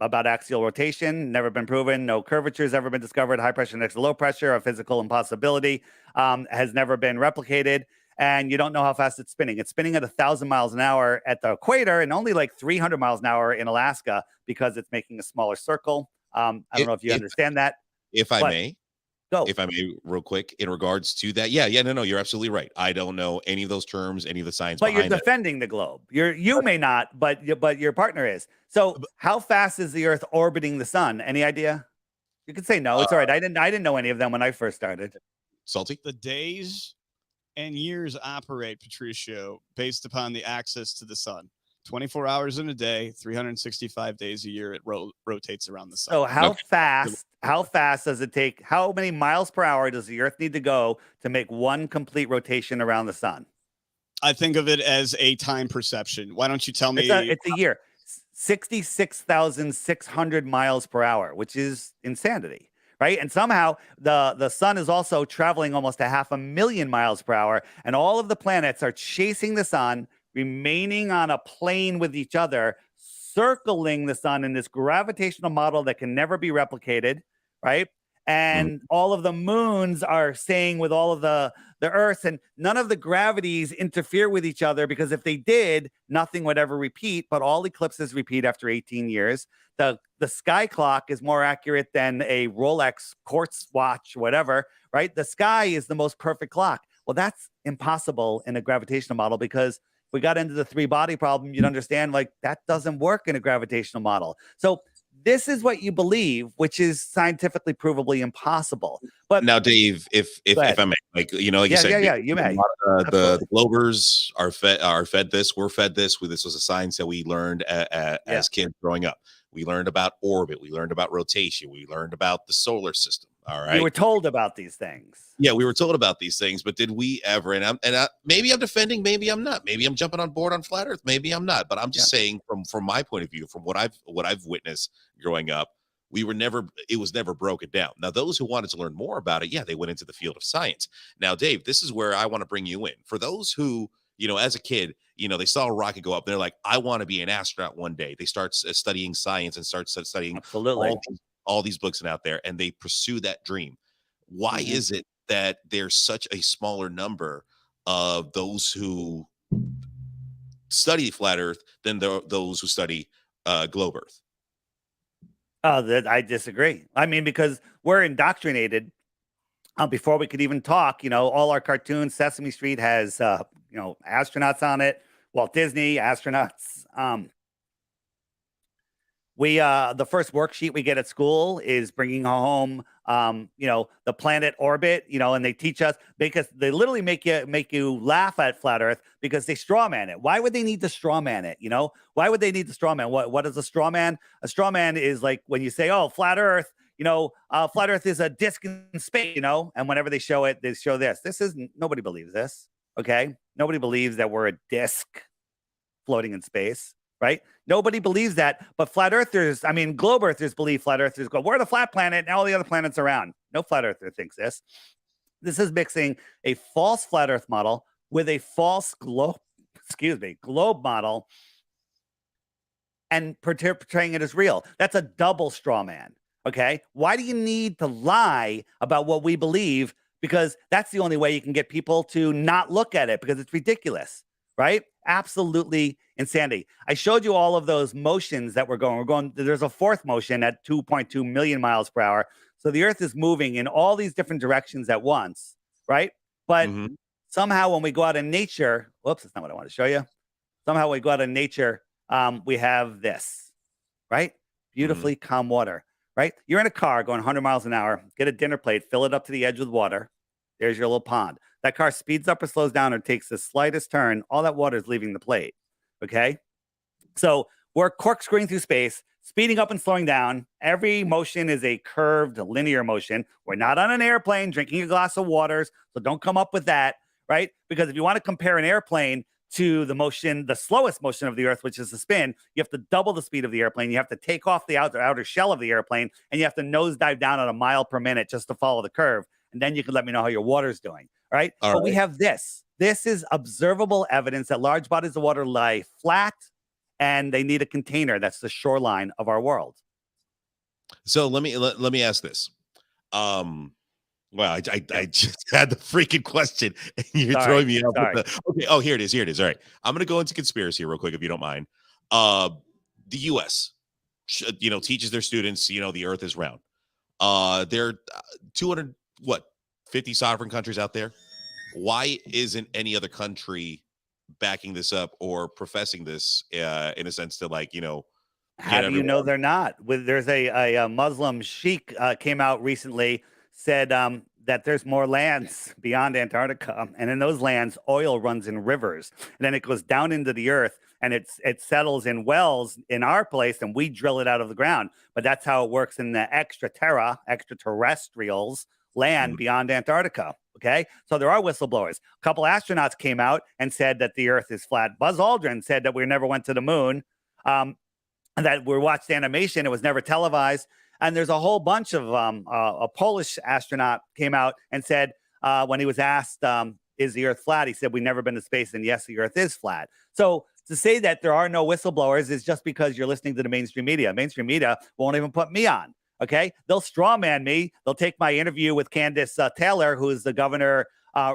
about axial rotation. Never been proven. No curvature has ever been discovered. High pressure next to low pressure, a physical impossibility, has never been replicated. And you don't know how fast it's spinning. It's spinning at 1,000 miles an hour at the equator, and only like 300 miles an hour in Alaska, because it's making a smaller circle. I don't know if you understand that. If I may, Go. if I may, real quick, in regards to that. Yeah, no, you're absolutely right. I don't know any of those terms, any of the science But you're behind it. defending the globe. You may not, but your partner is. So how fast is the Earth orbiting the sun? Any idea? You could say no. It's all right. I didn't know any of them when I first started. Salty? The days and years operate, Patricio, based upon the access to the sun. 24 hours in a day, 365 days a year, it rotates around the sun. So how fast does it take? How many miles per hour does the Earth need to go to make one complete rotation around the sun? I think of it as a time perception. Why don't you tell me? It's a year. 66,600 miles per hour, which is insanity, right? And somehow the sun is also traveling almost 500,000 miles per hour, and all of the planets are chasing the sun, remaining on a plane with each other, circling the sun in this gravitational model that can never be replicated, right? And all of the moons are staying with all of the Earths, and none of the gravities interfere with each other, because if they did, nothing would ever repeat. But all eclipses repeat after 18 years. The sky clock is more accurate than a Rolex quartz watch, whatever, right? The sky is the most perfect clock. Well, that's impossible in a gravitational model, because we got into the three body problem. You'd understand, like, that doesn't work in a gravitational model. So this is what you believe, which is scientifically provably impossible. But now, Dave, if I may, like you said, you may. The Globers are fed this. We're fed this. This was a science that we learned as kids growing up. We learned about orbit. We learned about rotation. We learned about the solar system. All right. You were told about these things. Yeah, we were told about these things, but did we ever? And maybe I'm defending, maybe I'm not. Maybe I'm jumping on board on flat Earth, maybe I'm not. But I'm just saying, from my point of view, from what I've witnessed growing up, it was never broken down. Now, those who wanted to learn more about it, they went into the field of science. Now, Dave, this is where I want to bring you in. For those who, as a kid, they saw a rocket go up, they're like, I want to be an astronaut one day. They start studying science and start studying all these books and out there, and they pursue that dream. Why is it that there's such a smaller number of those who study flat Earth than those who study globe Earth? I disagree. I mean, because we're indoctrinated before we could even talk. All our cartoons, Sesame Street has, astronauts on it. Walt Disney, astronauts. The first worksheet we get at school is bringing home, the planet orbit, and they teach us, because they literally make you laugh at flat Earth because they straw man it. Why would they need to straw man it? Why would they need to straw man? What is a straw man? A straw man is like when you say, oh, flat Earth, flat Earth is a disc in space, and whenever they show it, they show this. Nobody believes this. Okay. Nobody believes that we're a disc floating in space. Right? Nobody believes that, but flat earthers, globe earthers believe flat earthers go, we're the flat planet and all the other planets around. No flat earther thinks this. This is mixing a false flat earth model with a false globe model and portraying it as real. That's a double straw man. Okay. Why do you need to lie about what we believe? Because that's the only way you can get people to not look at it, because it's ridiculous. Right? Absolutely insanity. I showed you all of those motions that we're going. There's a fourth motion at 2.2 million miles per hour. So the Earth is moving in all these different directions at once, right? But somehow when we go out in nature, whoops, that's not what I want to show you. Somehow we go out in nature, we have this, right? Beautifully calm water, right? You're in a car going 100 miles an hour, get a dinner plate, fill it up to the edge with water. There's your little pond. That car speeds up or slows down or takes the slightest turn, all that water is leaving the plate. Okay. So we're corkscrewing through space, speeding up and slowing down. Every motion is a curved linear motion. We're not on an airplane drinking a glass of waters. So don't come up with that. Right. Because if you want to compare an airplane to the slowest motion of the Earth, which is the spin, you have to double the speed of the airplane. You have to take off the outer shell of the airplane, and you have to nosedive down at a mile per minute just to follow the curve. And then you can let me know how your water's doing. All right. But we have this. This is observable evidence that large bodies of water lie flat, and they need a container. That's the shoreline of our world. So let me ask this. Well, I just had the freaking question, and you're throwing me off. Okay. Oh, here it is. All right. I'm going to go into conspiracy real quick, if you don't mind. The U.S., teaches their students, the Earth is round. They're 200 what, 50 sovereign countries out there. Why isn't any other country backing this up or professing this in a sense to, like, How do you know they're not? There's a Muslim sheikh came out recently, said that there's more lands beyond Antarctica, and in those lands, oil runs in rivers, and then it goes down into the earth, and it settles in wells in our place, and we drill it out of the ground. But that's how it works in the extraterrestrials land beyond Antarctica. Okay, so there are whistleblowers. A couple astronauts came out and said that the Earth is flat. Buzz Aldrin said that we never went to the moon. That we watched animation. It was never televised. And there's a whole bunch of a Polish astronaut came out and said when he was asked, is the Earth flat? He said, we've never been to space. And yes, the Earth is flat. So to say that there are no whistleblowers is just because you're listening to the mainstream media. Mainstream media won't even put me on. Okay. They'll strawman me. They'll take my interview with Candace Taylor, who's the governor,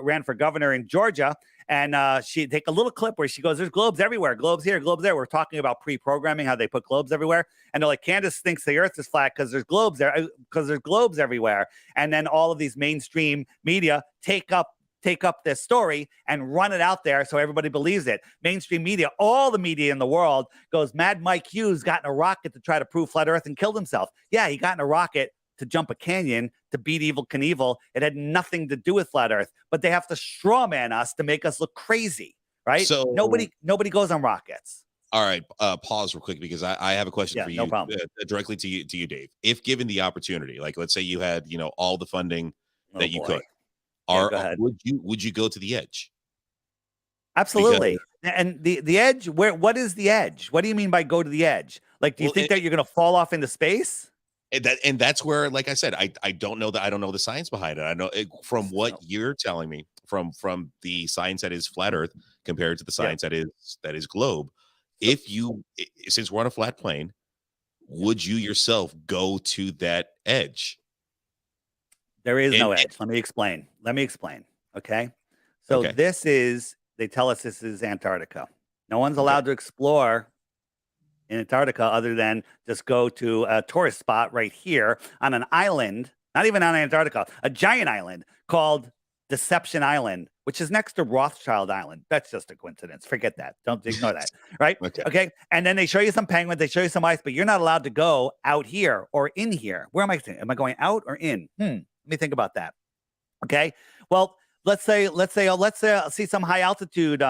ran for governor in Georgia. And she take a little clip where she goes, there's globes everywhere, globes here, globes there. We're talking about pre-programming, how they put globes everywhere. And they're like, Candace thinks the Earth is flat because there's globes there, because there's globes everywhere. And then all of these mainstream media take up this story and run it out there so everybody believes it. Mainstream media, all the media in the world goes, Mad Mike Hughes got in a rocket to try to prove flat Earth and killed himself. Yeah, he got in a rocket to jump a canyon to beat Evel Knievel. It had nothing to do with flat Earth, but they have to strawman us to make us look crazy, right? So nobody goes on rockets. All right, pause real quick because I have a question for you, no problem. Directly to you, Dave. If given the opportunity, like let's say you had, all the funding that you could, would you go to the edge? Absolutely. And the edge, what is the edge? What do you mean by go to the edge? Like, do you think that you're going to fall off into space? And that's where, like I said, I don't know that. I don't know the science behind it. I know from what you're telling me, from the science that is flat Earth compared to the science that is globe. Since we're on a flat plane, would you yourself go to that edge? There is no edge. Let me explain. Okay. So they tell us this is Antarctica. No one's allowed to explore in Antarctica other than just go to a tourist spot right here on an island, not even on Antarctica, a giant island called Deception Island, which is next to Rothschild Island. That's just a coincidence. Forget that. Don't ignore that. Right? Okay. And then they show you some penguins, they show you some ice, but you're not allowed to go out here or in here. Where am I saying? Am I going out or in? Let me think about that. Okay. Well, let's say see some high altitude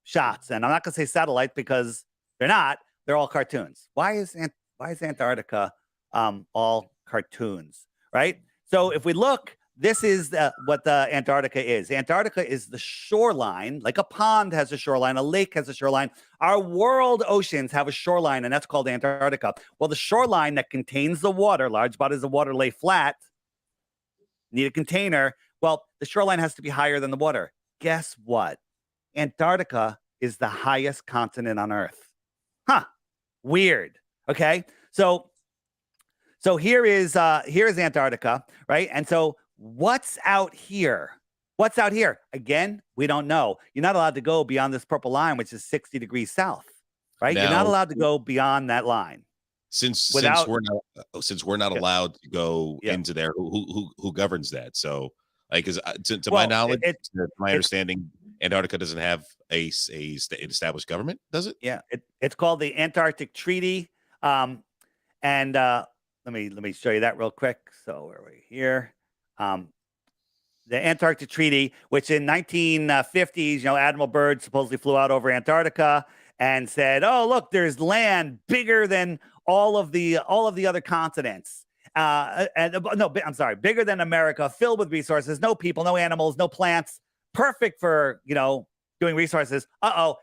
shots, and I'm not going to say satellite because they're not. They're all cartoons. Why is Antarctica all cartoons, right? So if we look, this is what the Antarctica is. Antarctica is the shoreline, like a pond has a shoreline, a lake has a shoreline. Our world oceans have a shoreline, and that's called Antarctica. Well, the shoreline that contains the water, large bodies of water lay flat, need a container. Well, the shoreline has to be higher than the water. Guess what? Antarctica is the highest continent on Earth. Huh. Weird. Okay. So here is Antarctica, right? And so what's out here? What's out here? Again, we don't know. You're not allowed to go beyond this purple line, which is 60 degrees south, right? You're not allowed to go beyond that line. Since we're not allowed to go into there, who governs that? So, like, to my knowledge, to my understanding, Antarctica doesn't have an established government, does it? Yeah, it's called the Antarctic Treaty. And let me show you that real quick. So where are we here? The Antarctic Treaty, which in 1950s, Admiral Byrd supposedly flew out over Antarctica and said, "Oh, look, there's land bigger than all of the other continents." Bigger than America, filled with resources, no people, no animals, no plants, perfect for, doing resources.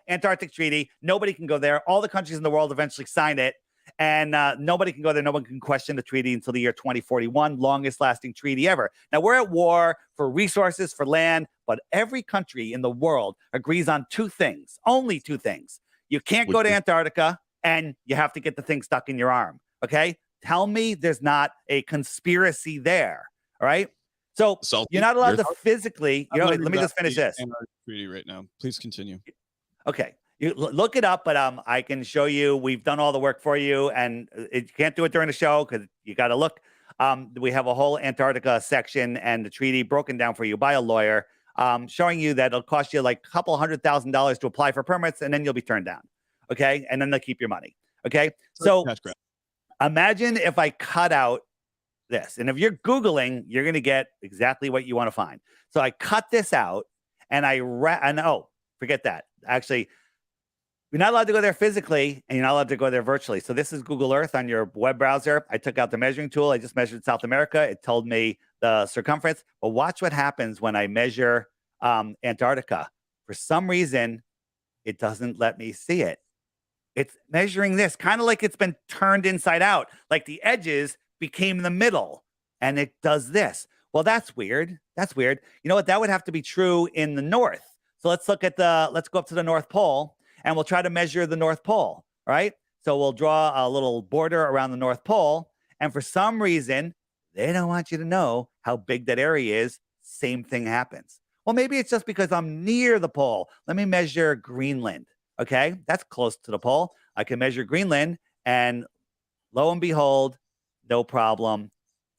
Antarctic Treaty, nobody can go there. All the countries in the world eventually sign it, and nobody can go there. No one can question the treaty until the year 2041, longest lasting treaty ever. Now, we're at war for resources, for land, but every country in the world agrees on two things, only two things. You can't go to Antarctica, and you have to get the thing stuck in your arm, okay? Tell me there's not a conspiracy there, all right? So you're not allowed to physically, let me just finish this. Treaty right now. Please continue. Okay. You look it up, but I can show you. We've done all the work for you, and you can't do it during the show because you got to look. We have a whole Antarctica section and the treaty broken down for you by a lawyer, showing you that it'll cost you like a couple $100,000 to apply for permits, and then you'll be turned down. Okay. And then they'll keep your money. Okay. So imagine if I cut out this, and if you're Googling, you're going to get exactly what you want to find. So I cut this out and forget that. Actually, you're not allowed to go there physically, and you're not allowed to go there virtually. So this is Google Earth on your web browser. I took out the measuring tool. I just measured South America. It told me the circumference. But watch what happens when I measure Antarctica. For some reason, it doesn't let me see it. It's measuring this, kind of like it's been turned inside out, like the edges became the middle, and it does this. Well, that's weird. That's weird. You know what? That would have to be true in the north. So let's go up to the North Pole, and we'll try to measure the North Pole, right? So we'll draw a little border around the North Pole, and for some reason, they don't want you to know how big that area is. Same thing happens. Well, maybe it's just because I'm near the pole. Let me measure Greenland, okay? That's close to the pole. I can measure Greenland, and lo and behold, no problem,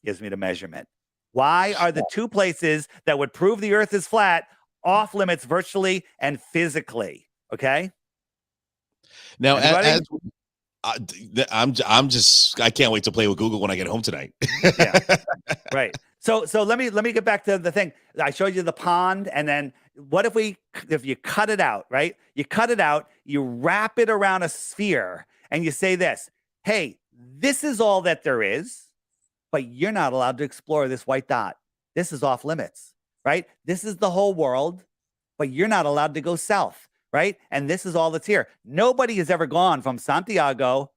gives me the measurement. Why are the two places that would prove the Earth is flat off limits virtually and physically? Okay. Now, I can't wait to play with Google when I get home tonight. Yeah. Right. So let me get back to the thing. I showed you the pond, and then what if you cut it out, right? You cut it out, you wrap it around a sphere, and you say this, hey, this is all that there is, but you're not allowed to explore this white dot. This is off limits, right? This is the whole world, but you're not allowed to go south, right? And this is all that's here. Nobody has ever gone from Santiago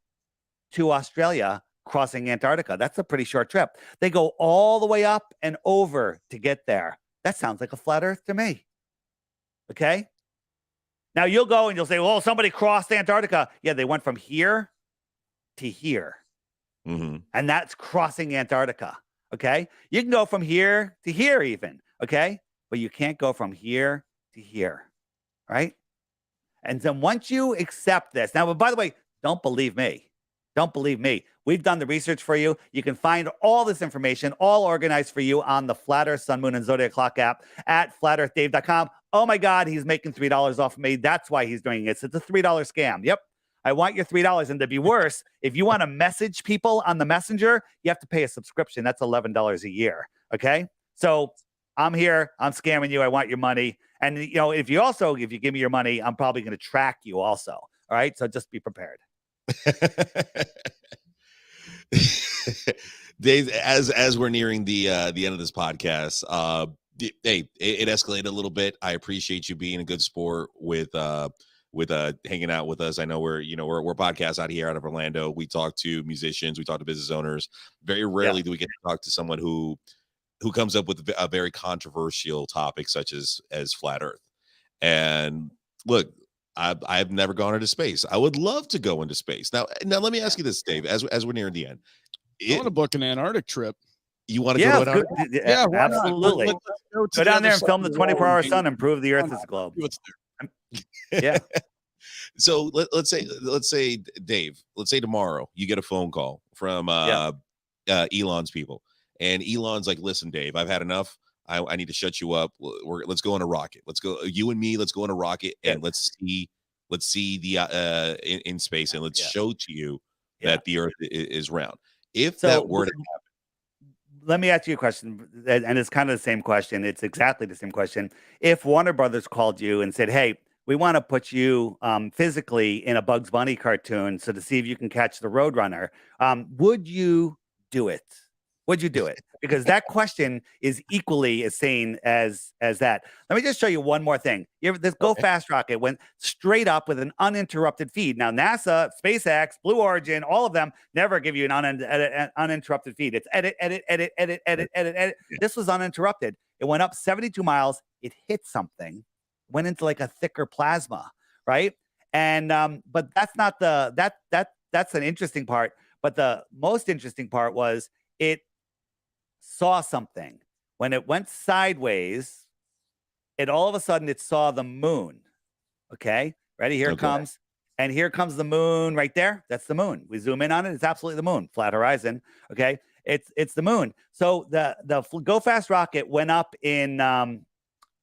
to Australia crossing Antarctica. That's a pretty short trip. They go all the way up and over to get there. That sounds like a flat Earth to me. Okay? Now you'll go and you'll say, well, somebody crossed Antarctica. Yeah, they went from here to here. Mm-hmm. And that's crossing Antarctica. Okay. You can go from here to here even. Okay. But you can't go from here to here. Right. And then once you accept this, now, by the way, don't believe me. Don't believe me. We've done the research for you. You can find all this information, all organized for you on the Flat Earth, Sun, Moon, and Zodiac Clock app at flatearthdave.com. Oh my God, he's making $3 off of me. That's why he's doing it. It's a $3 scam. Yep. I want your $3. And to be worse, if you want to message people on the messenger, you have to pay a subscription. That's $11 a year. Okay. So I'm here. I'm scamming you. I want your money. And if you give me your money, I'm probably going to track you also. All right. So just be prepared. Dave, as we're nearing the end of this podcast, hey, it escalated a little bit. I appreciate you being a good sport with hanging out with us. I know we're podcasts out here out of Orlando. We talk to musicians, we talk to business owners. Very rarely do we get to talk to someone who comes up with a very controversial topic such as flat Earth. And look, I've never gone into space. I would love to go into space. Now let me ask you this, Dave, as we're nearing the end. I want to book an Antarctic trip. You want to go to Antarctica? Yeah, absolutely. Let's go down there and film the 24-hour sun and prove the Earth is a globe. Yeah. So let's say Dave, let's say tomorrow you get a phone call from Elon's people, and Elon's like, listen, Dave, I've had enough. I need to shut you up. Let's go on a rocket. Let's go, you and me. Let's go on a rocket and let's see the in space, and let's show to you that the Earth is round. If that were to happen, let me ask you a question, and it's kind of the same question. It's exactly the same question. If Warner Brothers called you and said, hey, we want to put you physically in a Bugs Bunny cartoon so to see if you can catch the Roadrunner, would you do it? Would you do it? Because that question is equally as sane as that. Let me just show you one more thing. This Go Fast rocket went straight up with an uninterrupted feed. Now, NASA, SpaceX, Blue Origin, all of them never give you an uninterrupted feed. It's edit. Yeah. This was uninterrupted. It went up 72 miles. It hit something, went into like a thicker plasma, right? And but that's not that's an interesting part. But the most interesting part was it saw something. When it went sideways, all of a sudden it saw the moon. Okay, ready? Here it comes. And here comes the moon right there. That's the moon. We zoom in on it. It's absolutely the moon. Flat horizon. Okay. It's the moon. So the Go Fast rocket went up in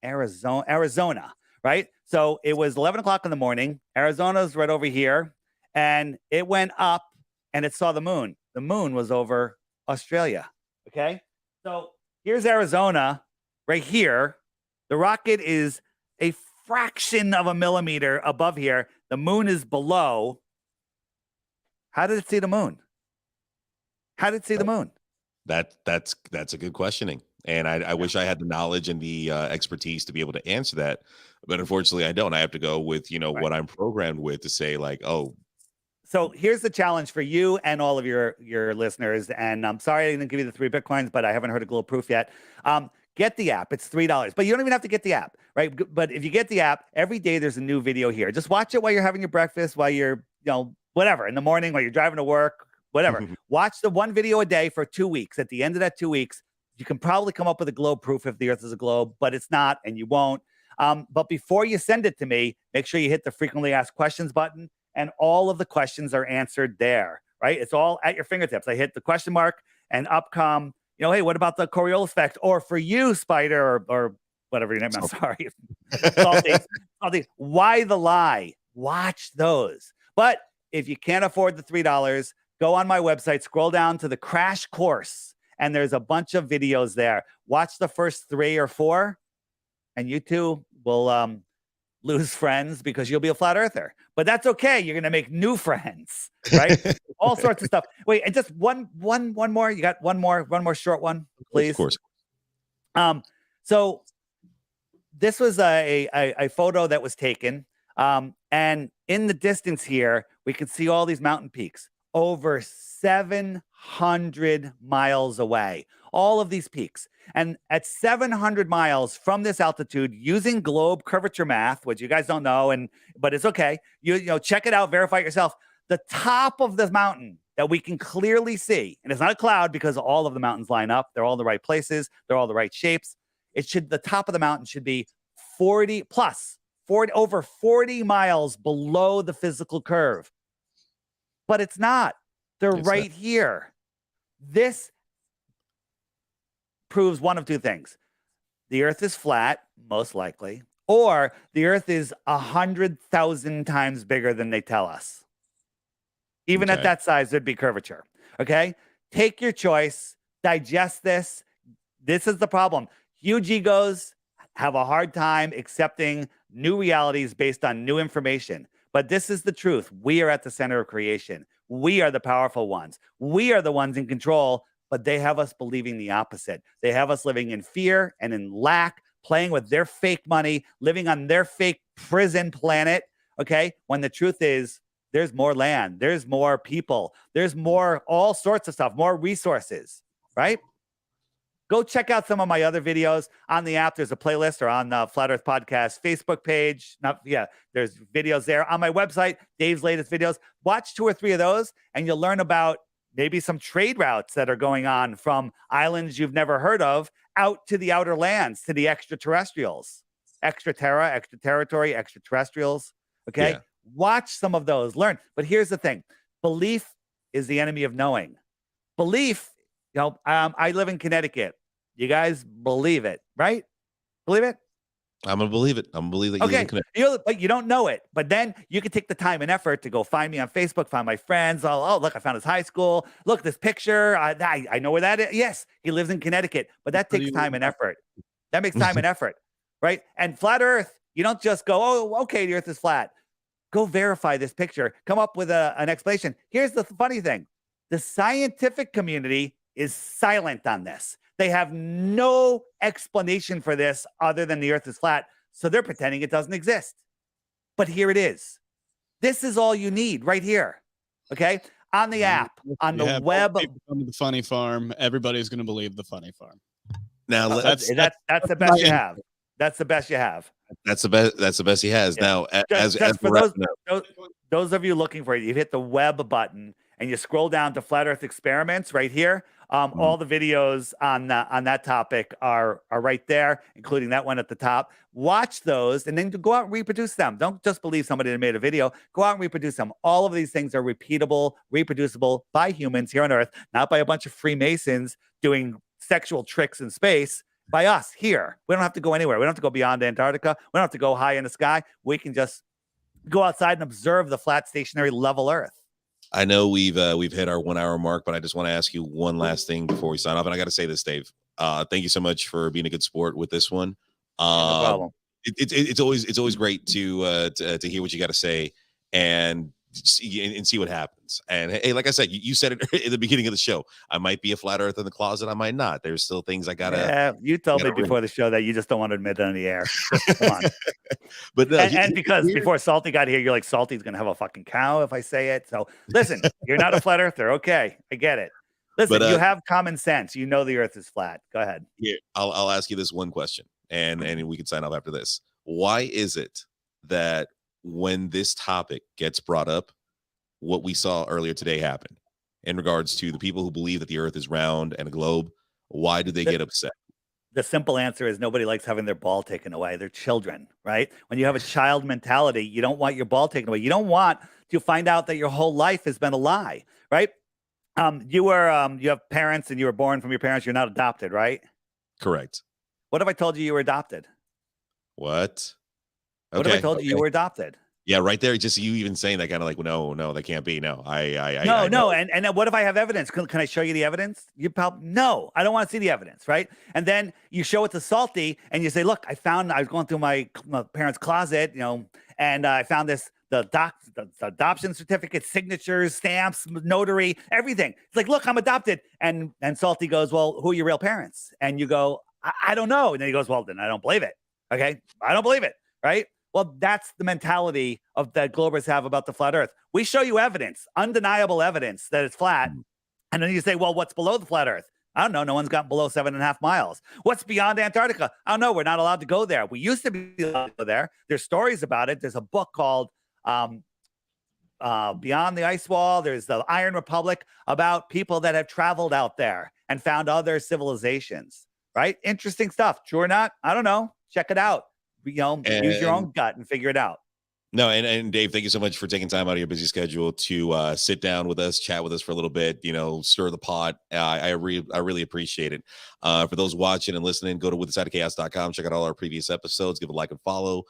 Arizona, right? So it was 11 o'clock in the morning. Arizona's right over here, and it went up and it saw the moon. The moon was over Australia. Okay, so here's Arizona right here. The rocket is a fraction of a millimeter above here. The moon is below. How did it see the moon? How did it see the moon? That's a good questioning. And I wish I had the knowledge and the expertise to be able to answer that. But unfortunately, I don't. I have to go with, what I'm programmed with to say like, oh. So here's the challenge for you and all of your listeners. And I'm sorry I didn't give you the 3 Bitcoins, but I haven't heard a glow proof yet. Get the app. It's $3, but you don't even have to get the app, right? But if you get the app, every day there's a new video here. Just watch it while you're having your breakfast, while you're, whatever, in the morning, while you're driving to work, whatever. Watch the one video a day for 2 weeks. At the end of that 2 weeks, you can probably come up with a globe proof if the Earth is a globe, but it's not, and you won't. But before you send it to me, make sure you hit the frequently asked questions button, and all of the questions are answered there, right? It's all at your fingertips. I hit the question mark, and up come, hey, what about the Coriolis effect? Or for you, Spider, or whatever your name is, I'm sorry. Salty. Why the lie? Watch those. But if you can't afford the $3, go on my website, scroll down to the crash course, and there's a bunch of videos there. Watch the first 3 or 4, and you too will lose friends because you'll be a flat earther. But that's okay. You're going to make new friends, right? All sorts of stuff. Wait, and just one more. You got one more short one, please? Of course. So this was a photo that was taken, and in the distance here, we can see all these mountain peaks over 700 miles away. All of these peaks. And at 700 miles from this altitude, using globe curvature math, which you guys don't know, but it's okay. You check it out, verify it yourself. The top of the mountain that we can clearly see, and it's not a cloud because all of the mountains line up. They're all in the right places. They're all the right shapes. The top of the mountain should be 40 over 40 miles below the physical curve. But it's not. They're right here. This proves one of 2 things. The Earth is flat, most likely, or the Earth is 100,000 times bigger than they tell us. Even at that size, there'd be curvature. Okay? Take your choice. Digest this. This is the problem. Huge egos have a hard time accepting new realities based on new information. But this is the truth. We are at the center of creation. We are the powerful ones. We are the ones in control, but they have us believing the opposite. They have us living in fear and in lack, playing with their fake money, living on their fake prison planet, okay? When the truth is, there's more land, there's more people, there's more all sorts of stuff, more resources, right? Go check out some of my other videos on the app. There's a playlist, or on the Flat Earth Podcast Facebook page. There's videos there. On my website, Dave's latest videos. Watch 2 or 3 of those, and you'll learn about maybe some trade routes that are going on from islands you've never heard of out to the outer lands, to the extraterrestrials. Extra terra, extra territory, extraterrestrials. Okay? Yeah. Watch some of those. Learn. But here's the thing. Belief is the enemy of knowing. Belief, I live in Connecticut. You guys believe it, right? Believe it? I'm going to believe it. I'm going to believe that you live in Connecticut. But you don't know it. But then you can take the time and effort to go find me on Facebook, find my friends. Oh, look, I found his high school. Look, this picture. I know where that is. Yes, he lives in Connecticut. But that takes time and effort. That makes time and effort, right? And flat Earth, you don't just go, oh, okay, the Earth is flat. Go verify this picture. Come up with an explanation. Here's the funny thing. The scientific community is silent on this. They have no explanation for this other than the Earth is flat. So they're pretending it doesn't exist. But here it is. This is all you need right here. Okay? On the app, on the web. Come to the funny farm. Everybody's going to believe the funny farm. Now that's the best you have. That's the best you have. That's the best. That's the best he has. Yeah. Now, just for those of you looking for it, you hit the web button and you scroll down to Flat Earth Experiments right here. All the videos on that topic are right there, including that one at the top. Watch those and then go out and reproduce them. Don't just believe somebody that made a video. Go out and reproduce them. All of these things are repeatable, reproducible by humans here on Earth, not by a bunch of Freemasons doing sexual tricks in space. By us here. We don't have to go anywhere. We don't have to go beyond Antarctica. We don't have to go high in the sky. We can just go outside and observe the flat, stationary, level Earth. I know we've hit our 1 hour mark, but I just want to ask you one last thing before we sign off. And I got to say this, Dave. Thank you so much for being a good sport with this one. No problem. It's always great to hear what you got to say and see what happens. And hey, like I said, you said it in the beginning of the show. I might be a flat earth in the closet. I might not. There's still things I gotta. Yeah, you told me before the show that you just don't want to admit it on the air. Come on. But no, and because before Salty got here, you're like, Salty's gonna have a fucking cow if I say it. So listen, you're not a flat earther. Okay, I get it. Listen, you have common sense. You know the Earth is flat. Go ahead. Here, I'll ask you this one question, and we can sign off after this. Why is it that when this topic gets brought up, what we saw earlier today happen in regards to the people who believe that the Earth is round and a globe? Why do they get upset? The simple answer is nobody likes having their ball taken away. They're children, right? When you have a child mentality, you don't want your ball taken away. You don't want to find out that your whole life has been a lie, right? You have parents and you were born from your parents. You're not adopted, right? Correct. What if I told you were adopted? What? Okay, what if I told you were adopted? Yeah, right there. Just you even saying that kind of like, no, that can't be. No, no. And what if I have evidence? Can I show you the evidence? No, I don't want to see the evidence, right? And then you show it to Salty and you say, look, I was going through my parents' closet, and I found this, the adoption certificate, signatures, stamps, notary, everything. It's like, look, I'm adopted. And Salty goes, well, who are your real parents? And you go, I don't know. And then he goes, well, then I don't believe it. Okay, I don't believe it, right? Well, that's the mentality of that Globers have about the flat Earth. We show you evidence, undeniable evidence that it's flat. And then you say, well, what's below the flat Earth? I don't know. No one's gotten below 7.5 miles. What's beyond Antarctica? I don't know. We're not allowed to go there. We used to be allowed to go there. There's stories about it. There's a book called Beyond the Ice Wall. There's the Iron Republic about people that have traveled out there and found other civilizations, right? Interesting stuff. True or not? I don't know. Check it out. Use your own gut and figure it out. No, and Dave, thank you so much for taking time out of your busy schedule to sit down with us, chat with us for a little bit, stir the pot. I really appreciate it. For those watching and listening, go to withthesideofchaos.com, check out all our previous episodes, give a like and follow.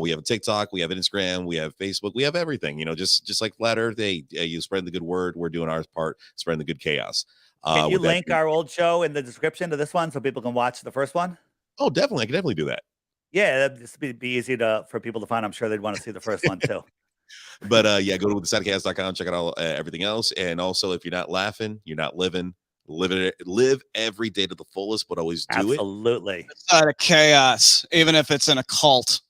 We have a TikTok, we have Instagram, we have Facebook, we have everything, just like Flat Earth. Hey, you spread the good word. We're doing our part, spreading the good chaos. Can you link our old show in the description to this one so people can watch the first one? Oh, definitely. I can definitely do that. Yeah, that'd be easy for people to find. I'm sure they'd want to see the first one too. But go to withthesideofchaos.com, check out all everything else. And also, if you're not laughing, you're not living. Live every day to the fullest, but always do Absolutely. Side of chaos, even if it's in a cult.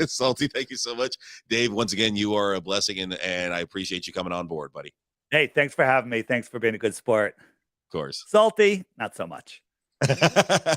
Salty, thank you so much. Dave, once again, you are a blessing, and I appreciate you coming on board, buddy. Hey, thanks for having me. Thanks for being a good sport. Of course. Salty, not so much.